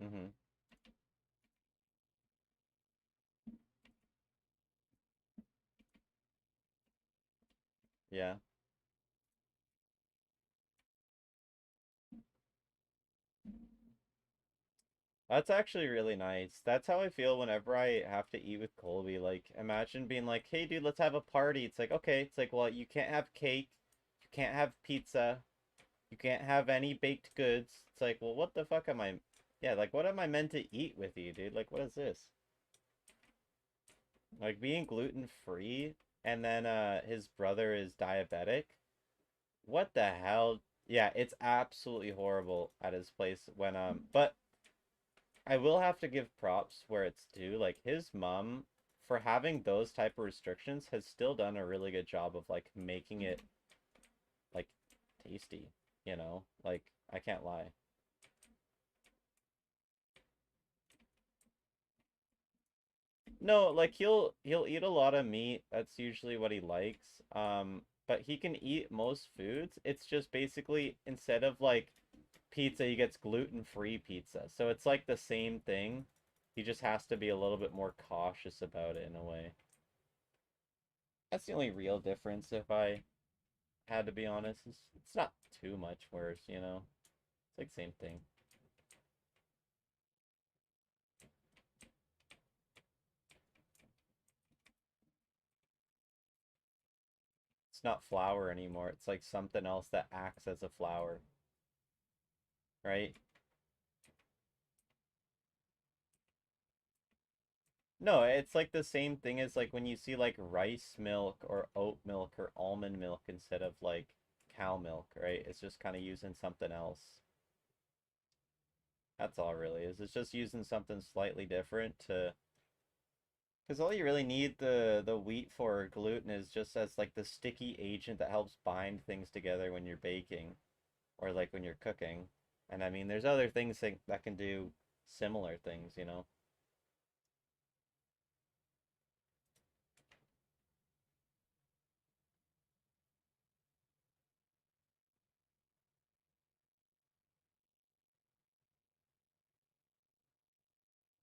Mm-hmm. Yeah. That's actually really nice. That's how I feel whenever I have to eat with Colby. Like, imagine being like, hey, dude, let's have a party. It's like, okay. It's like, well, you can't have cake. You can't have pizza. You can't have any baked goods. It's like, well, what the fuck am I... Yeah, like, what am I meant to eat with you, dude? Like, what is this? Like, being gluten-free, and then, his brother is diabetic? What the hell? Yeah, it's absolutely horrible at his place when, but I will have to give props where it's due. Like his mom, for having those type of restrictions, has still done a really good job of like making it like tasty, you know? Like I can't lie. No, like he'll eat a lot of meat. That's usually what he likes. But he can eat most foods. It's just basically instead of like pizza, he gets gluten-free pizza. So it's like the same thing. He just has to be a little bit more cautious about it in a way. That's the only real difference if I had to be honest. It's not too much worse, you know? It's like same thing. It's not flour anymore. It's like something else that acts as a flour, right? No, it's like the same thing as like when you see like rice milk or oat milk or almond milk instead of like cow milk, right? It's just kind of using something else. That's all really is. It's just using something slightly different to because all you really need the wheat for gluten is just as like the sticky agent that helps bind things together when you're baking or like when you're cooking. And I mean, there's other things that can do similar things, you know.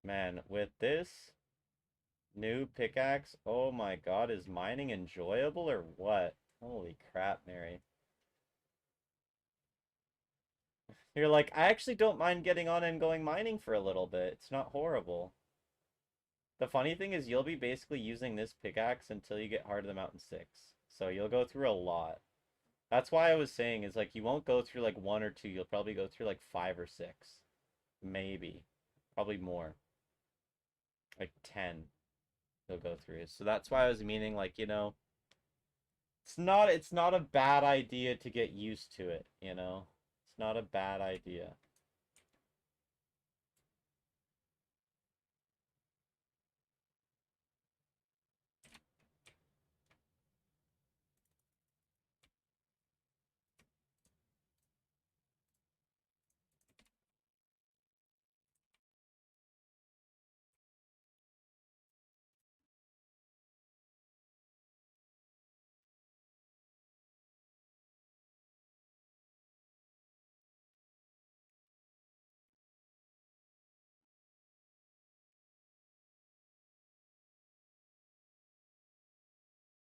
Man, with this new pickaxe, oh my God, is mining enjoyable or what? Holy crap, Mary. You're like, I actually don't mind getting on and going mining for a little bit. It's not horrible. The funny thing is you'll be basically using this pickaxe until you get Heart of the Mountain 6. So you'll go through a lot. That's why I was saying is like you won't go through like one or two, you'll probably go through like five or six. Maybe. Probably more. Like 10 you'll go through. So that's why I was meaning like, you know, it's not a bad idea to get used to it, you know? It's not a bad idea.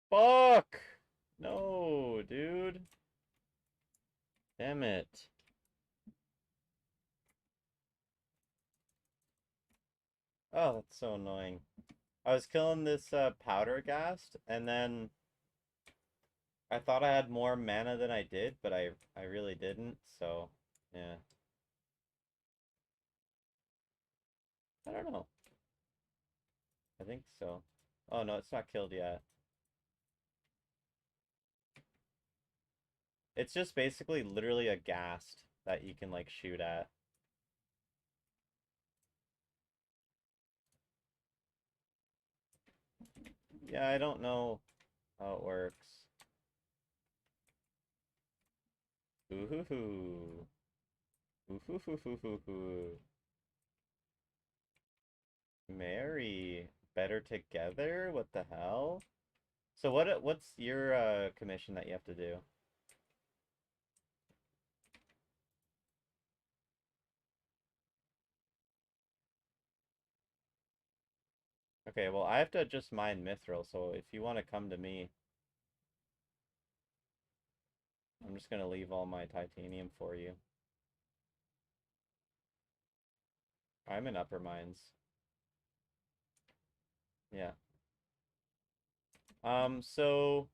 Fuck! No, dude. Damn it. Oh, that's so annoying. I was killing this powder ghast, and then I thought I had more mana than I did, but I really didn't, so yeah. I don't know. I think so. Oh no, it's not killed yet. It's just basically literally a ghast that you can like shoot at. Yeah, I don't know how it works. Ooh hoo hoo. Ooh hoo hoo hoo hoo hoo. Mary. better together? What the hell? So what's your commission that you have to do? Okay, well I have to just mine mithril, so if you want to come to me, I'm just gonna leave all my titanium for you. I'm in upper mines. Yeah. So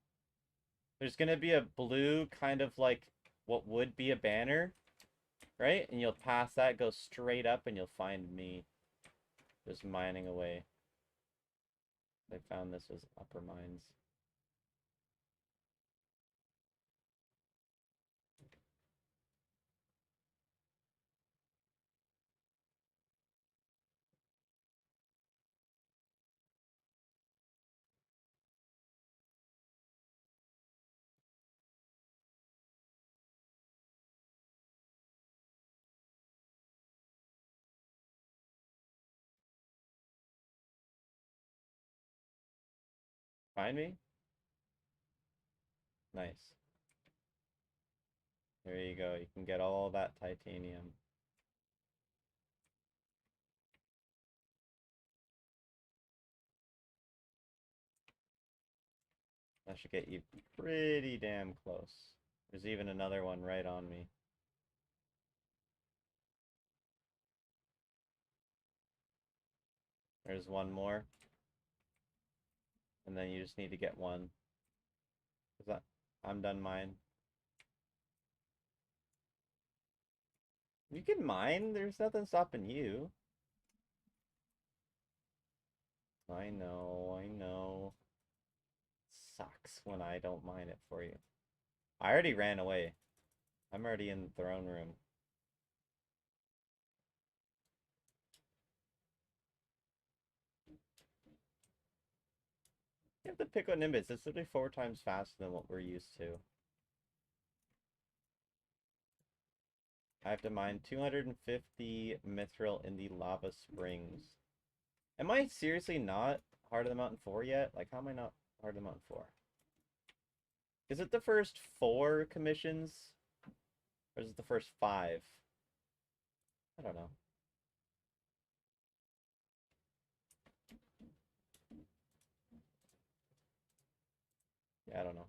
there's gonna be a blue kind of like what would be a banner, right? And you'll pass that, go straight up, and you'll find me just mining away. I found this was upper mines. Find me? Nice. There you go. You can get all that titanium. That should get you pretty damn close. There's even another one right on me. There's one more. And then you just need to get one. I'm done mine. You can mine. There's nothing stopping you. I know, I know. Sucks when I don't mine it for you. I already ran away. I'm already in the throne room. You have to pick on Nimbus. It's literally 4 times faster than what we're used to. I have to mine 250 mithril in the lava springs. Am I seriously not Heart of the Mountain 4 yet? Like, how am I not Heart of the Mountain 4? Is it the first 4 commissions? Or is it the first 5? I don't know. Yeah, I don't know.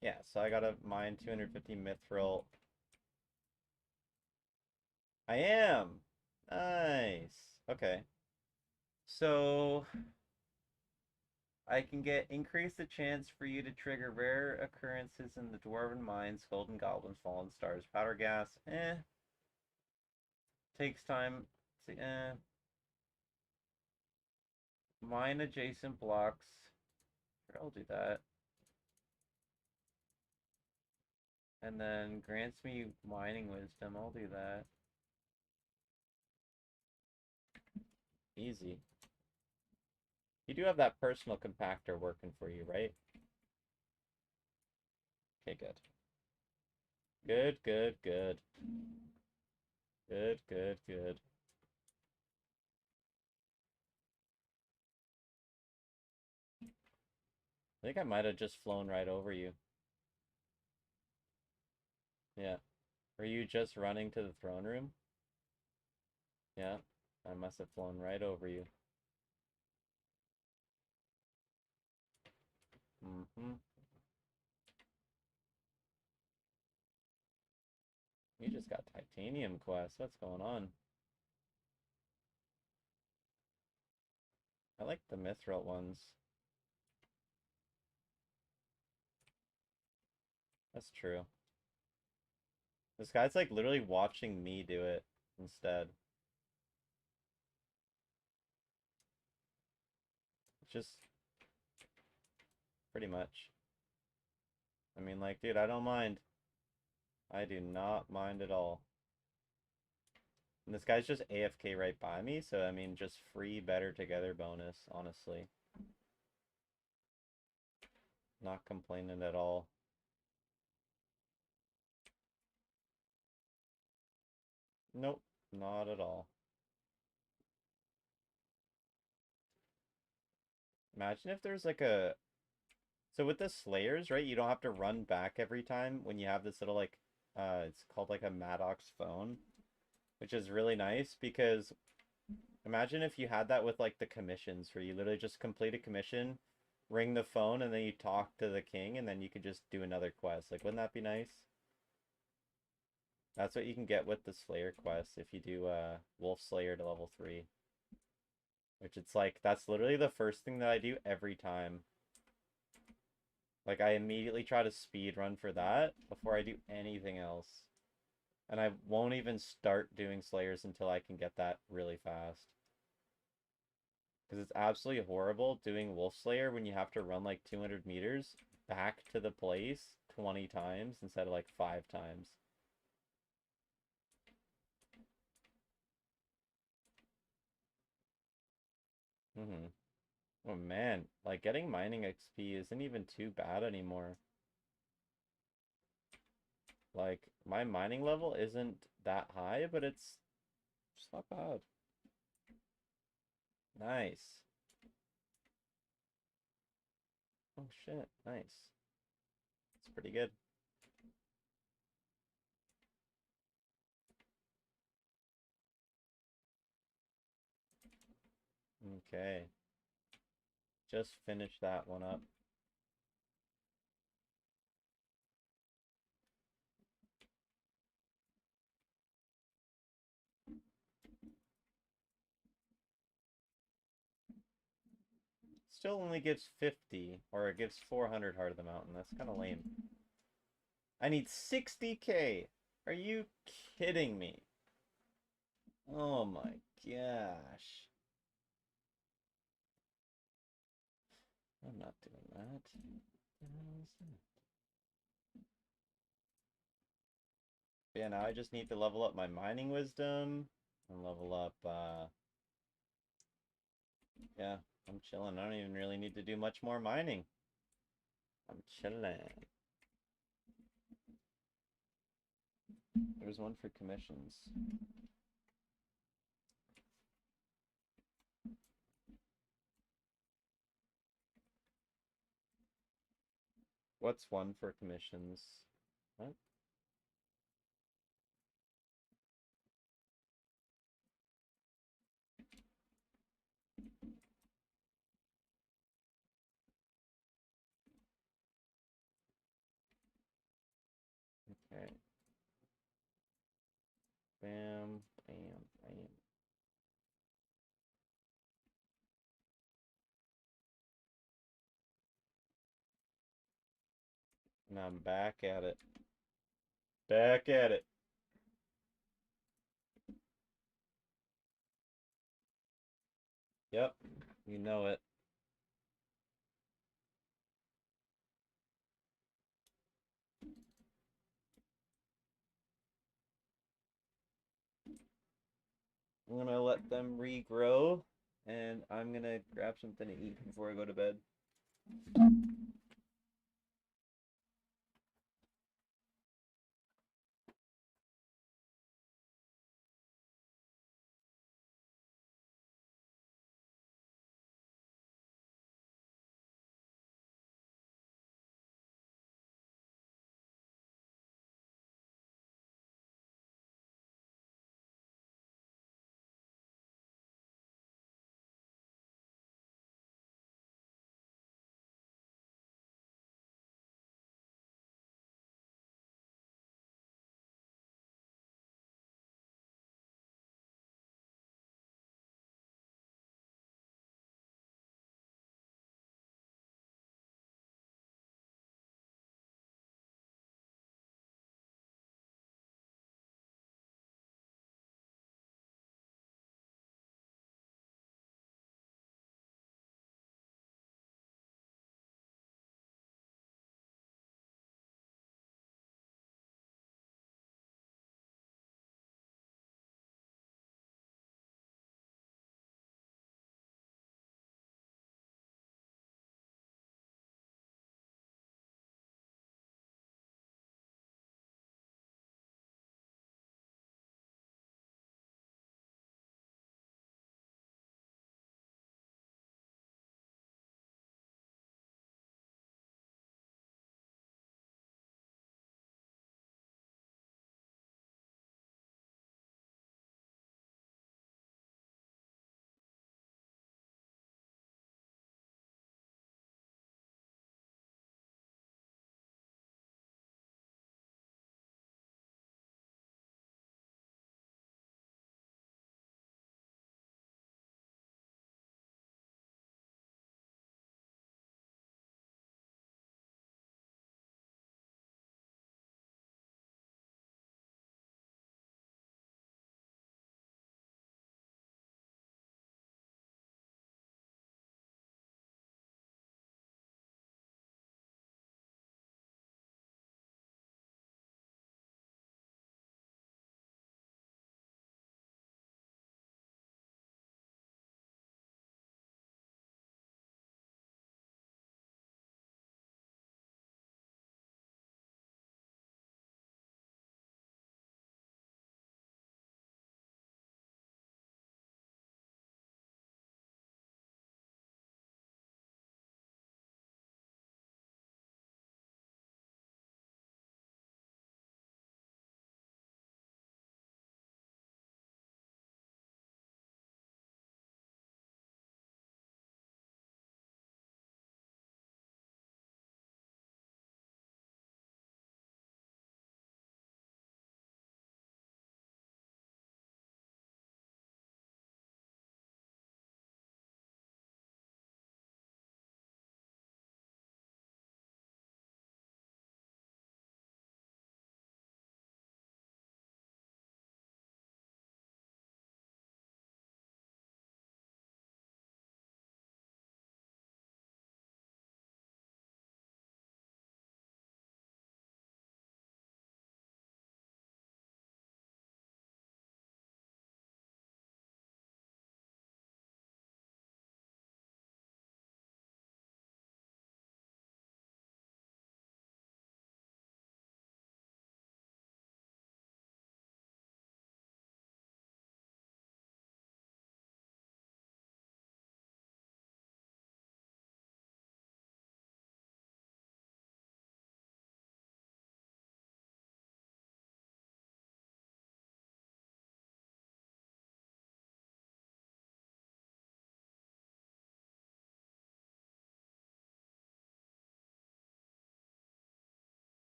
Yeah, so I gotta mine 250 mithril. I am! Nice. Okay. So I can increase the chance for you to trigger rare occurrences in the Dwarven Mines, Golden Goblins, Fallen Stars, Powder Gas. Takes time. Mine adjacent blocks. Sure, I'll do that. And then grants me mining wisdom. I'll do that. Easy. You do have that personal compactor working for you, right? Okay, good. Good, good, good. Good, good, good. I think I might have just flown right over you. Yeah. Were you just running to the throne room? Yeah. I must have flown right over you. Mm-hmm. You just got titanium quest. What's going on? I like the mithril ones. That's true. This guy's like literally watching me do it instead. Just pretty much. I mean, like, dude, I don't mind. I do not mind at all. And this guy's just AFK right by me, so I mean, just free better together bonus, honestly. Not complaining at all. Nope, not at all. Imagine if there's like a... So with the Slayers, right, you don't have to run back every time when you have this little like, it's called like a Maddox phone, which is really nice because imagine if you had that with like the commissions where you literally just complete a commission, ring the phone, and then you talk to the king, and then you could just do another quest. Like, wouldn't that be nice? That's what you can get with the Slayer quest if you do Wolf Slayer to level 3. Which it's like, that's literally the first thing that I do every time. Like, I immediately try to speed run for that before I do anything else. And I won't even start doing Slayers until I can get that really fast. Because it's absolutely horrible doing Wolf Slayer when you have to run like 200 meters back to the place 20 times instead of like 5 times. Mm-hmm. Oh man, like getting mining XP isn't even too bad anymore. Like, my mining level isn't that high, but it's not bad. Nice. Oh shit, nice. It's pretty good. Okay. Just finish that one up. Still only gives 50, or it gives 400 Heart of the Mountain. That's kind of lame. I need 60k! Are you kidding me? Oh my gosh. I'm not doing that. What the hell is that? Yeah, now I just need to level up my mining wisdom and level up, yeah, I'm chilling. I don't even really need to do much more mining. I'm chilling. There's one for commissions. What's one for commissions? What? Okay. Bam, bam, bam. And I'm back at it. Back at it. Yep, you know it. I'm gonna let them regrow, and I'm gonna grab something to eat before I go to bed.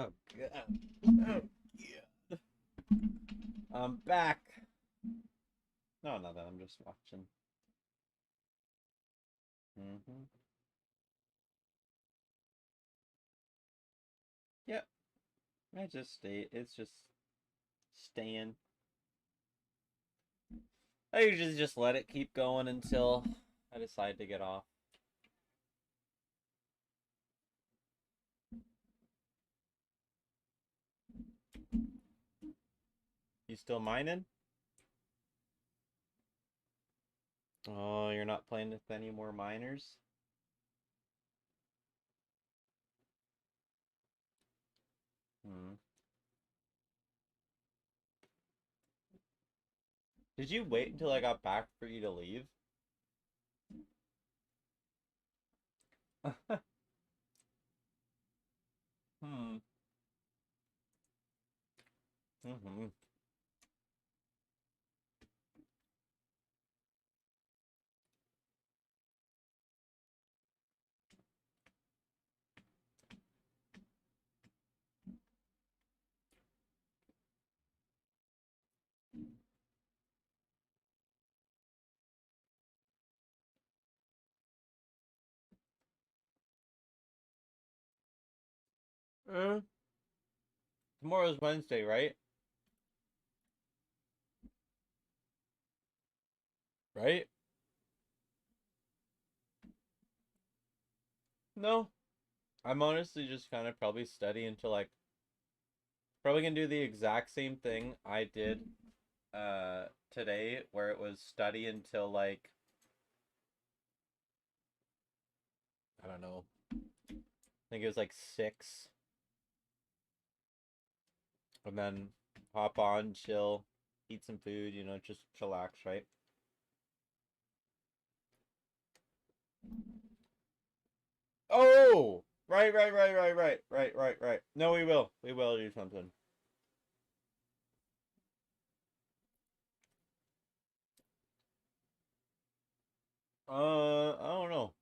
Oh god. Oh yeah. I'm back. No, nothing. I'm just watching. Mm-hmm. Yep. I just stay. It's just staying. I usually just let it keep going until I decide to get off. You still mining? Oh, you're not playing with any more miners? Hmm. Did you wait until I got back for you to leave? Hmm. Mm-hmm. Tomorrow's Wednesday, right? Right? No. I'm honestly just kind of probably study until like probably gonna do the exact same thing I did today where it was study until like I don't know. I think it was like 6 and then hop on, chill, eat some food, just chillax, right? Oh, right. No, we will. We will do something. I don't know.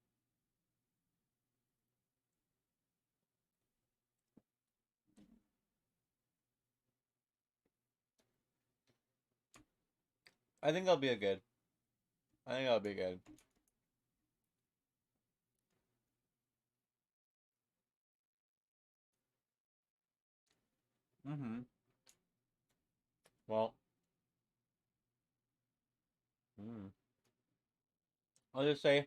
I think that'll be a good. I think that'll be good. Mm-hmm. Well, I'll just say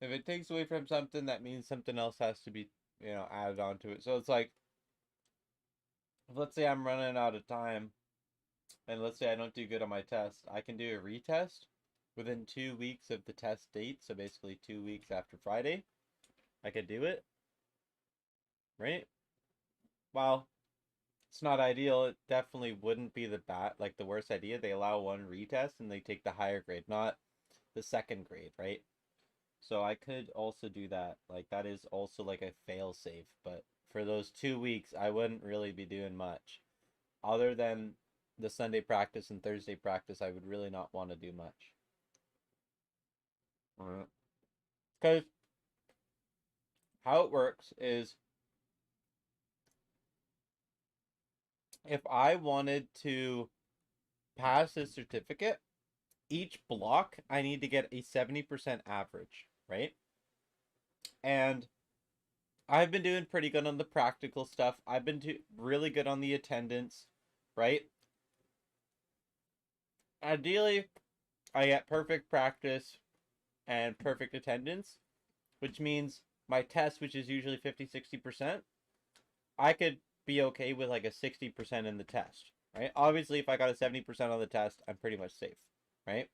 if it takes away from something, that means something else has to be, added onto it. So it's like, if let's say I'm running out of time, and let's say I don't do good on my test, I can do a retest within 2 weeks of the test date. So basically 2 weeks after Friday, I could do it, right? Well, it's not ideal. It definitely wouldn't be the worst idea. They allow one retest and they take the higher grade, not the second grade, right? So I could also do that. Like that is also like a fail safe, but for those 2 weeks, I wouldn't really be doing much. Other than the Sunday practice and Thursday practice, I would really not want to do much. Because how it works is if I wanted to pass a certificate, each block I need to get a 70% average, right? And I've been doing pretty good on the practical stuff. I've been really good on the attendance, right? Ideally, I get perfect practice and perfect attendance, which means my test, which is usually 50-60%, I could be okay with like a 60% in the test, right? Obviously, if I got a 70% on the test, I'm pretty much safe, right?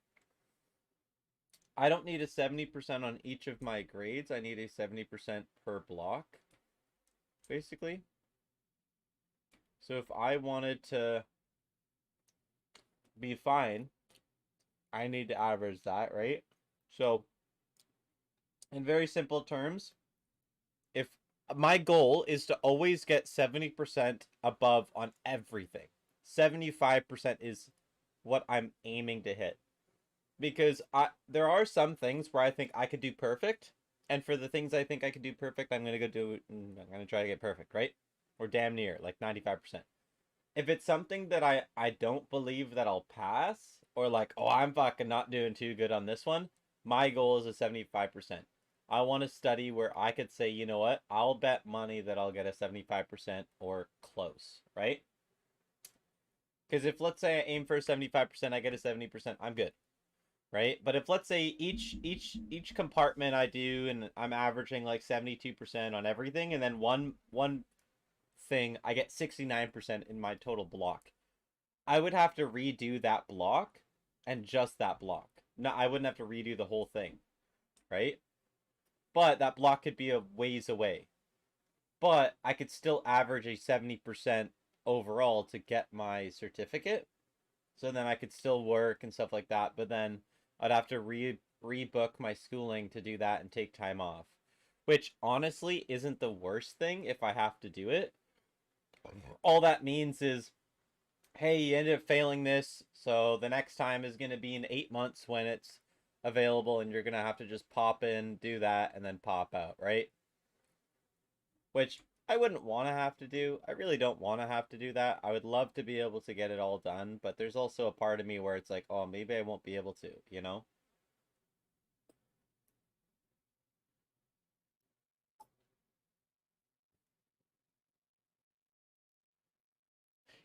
I don't need a 70% on each of my grades. I need a 70% per block, basically. So if I wanted to be fine, I need to average that, right? So, in very simple terms, if my goal is to always get 70% above on everything, 75% is what I'm aiming to hit. Because there are some things where I think I could do perfect, and for the things I think I could do perfect, I'm gonna go do. I'm gonna try to get perfect, right? or damn near, like 95%. If it's something that I don't believe that I'll pass, or like, oh, I'm fucking not doing too good on this one, my goal is a 75%. I want to study where I could say, you know what, I'll bet money that I'll get a 75% or close, right? Because if, let's say, I aim for a 75%, I get a 70%, I'm good, right? But if, let's say, each compartment I do, and I'm averaging like 72% on everything, and then one thing I get 69% in my total block, I would have to redo that block, and just that block. No, I wouldn't have to redo the whole thing, right? But that block could be a ways away. But I could still average a 70% overall to get my certificate. So then I could still work and stuff like that. But then I'd have to rebook my schooling to do that and take time off. Which honestly isn't the worst thing if I have to do it. All that means is, hey, you ended up failing this, so the next time is going to be in 8 months when it's available, and you're going to have to just pop in, do that, and then pop out, right? Which I wouldn't want to have to do. I really don't want to have to do that. I would love to be able to get it all done, but there's also a part of me where it's like, oh, maybe I won't be able to, you know?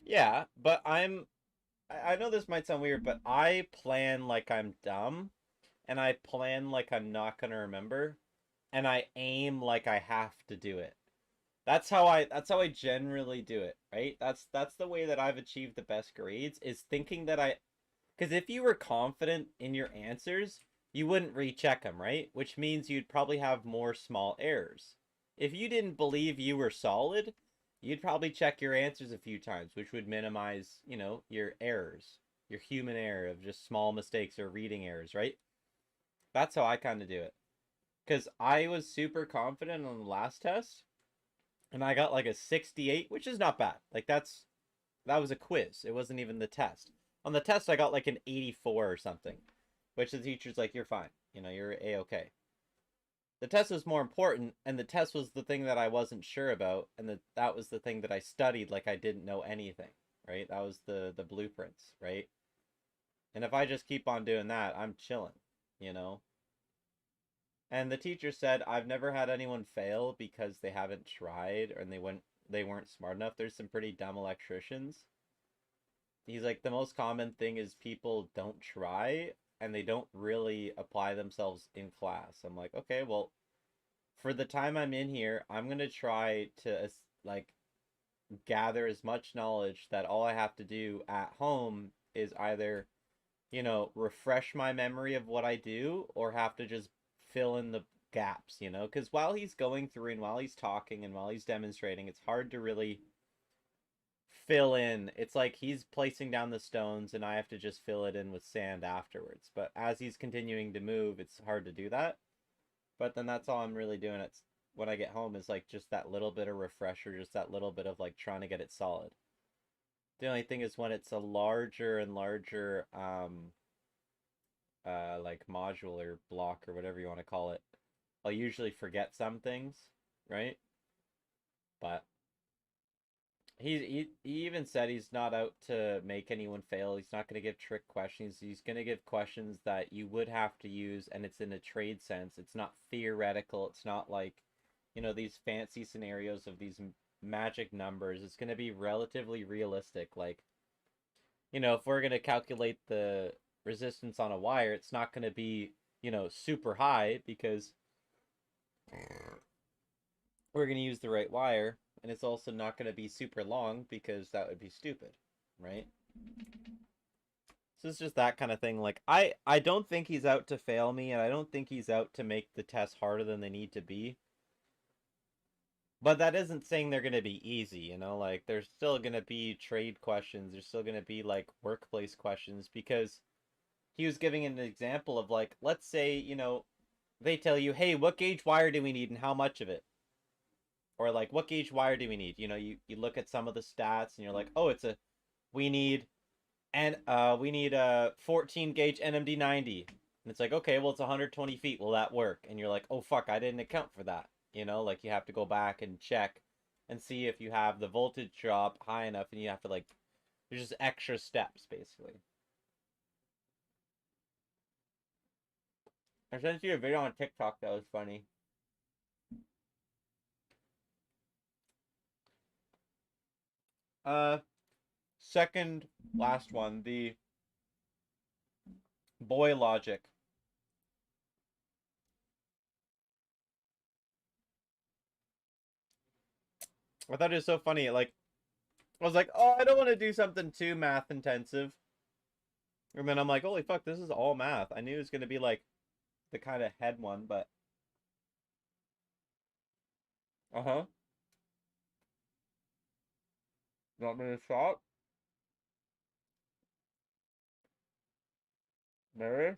Yeah, but I know this might sound weird, but I plan like I'm dumb, and I plan like I'm not gonna remember, and I aim like I have to do it. That's how I generally do it, right? That's the way that I've achieved the best grades, is thinking that I, because if you were confident in your answers, you wouldn't recheck them, right? Which means you'd probably have more small errors. If you didn't believe you were solid, you'd probably check your answers a few times, which would minimize, your errors, your human error of just small mistakes or reading errors, right? That's how I kind of do it. Because I was super confident on the last test, and I got like a 68, which is not bad. Like that was a quiz. It wasn't even the test. On the test, I got like an 84 or something, which the teacher's like, you're fine. You're a-okay. The test was more important, and the test was the thing that I wasn't sure about, and that was the thing that I studied like I didn't know anything, right? That was the blueprints, right? And if I just keep on doing that, I'm chilling, you know? And the teacher said, I've never had anyone fail because they haven't tried, or they weren't smart enough. There's some pretty dumb electricians. He's like, the most common thing is people don't try, and they don't really apply themselves in class. I'm like, okay, well, for the time I'm in here, I'm gonna try to like gather as much knowledge that all I have to do at home is either, refresh my memory of what I do, or have to just fill in the gaps, because while he's going through and while he's talking and while he's demonstrating, it's hard to really fill in. It's like he's placing down the stones and I have to just fill it in with sand afterwards. But as he's continuing to move, it's hard to do that. But then that's all I'm really doing it when I get home, is like just that little bit of refresher, just that little bit of like trying to get it solid. The only thing is when it's a larger and larger like module or block or whatever you want to call it, I'll usually forget some things, right? But he even said he's not out to make anyone fail. He's not going to give trick questions. He's going to give questions that you would have to use, and it's in a trade sense. It's not theoretical. It's not like, these fancy scenarios of these magic numbers. It's going to be relatively realistic. Like, if we're going to calculate the resistance on a wire, it's not going to be, super high, because we're going to use the right wire, and it's also not going to be super long because that would be stupid, right? So it's just that kind of thing. Like, I don't think he's out to fail me, and I don't think he's out to make the tests harder than they need to be. But that isn't saying they're going to be easy, like there's still going to be trade questions, there's still going to be like workplace questions, because he was giving an example of, like, let's say, they tell you, hey, what gauge wire do we need and how much of it? Or like, what gauge wire do we need? You look at some of the stats and you're like, oh, we need a 14 gauge NMD 90. And it's like, okay, well, it's 120 feet. Will that work? And you're like, oh, fuck, I didn't account for that. Like, you have to go back and check and see if you have the voltage drop high enough, and you have to like, there's just extra steps basically. I sent you a video on TikTok that was funny. Second last one, the boy logic. I thought it was so funny. Like, I was like, oh, I don't want to do something too math intensive. And then I'm like, holy fuck, this is all math. I knew it was going to be like the kind of head one, but. Uh-huh. You want me to stop? Mary?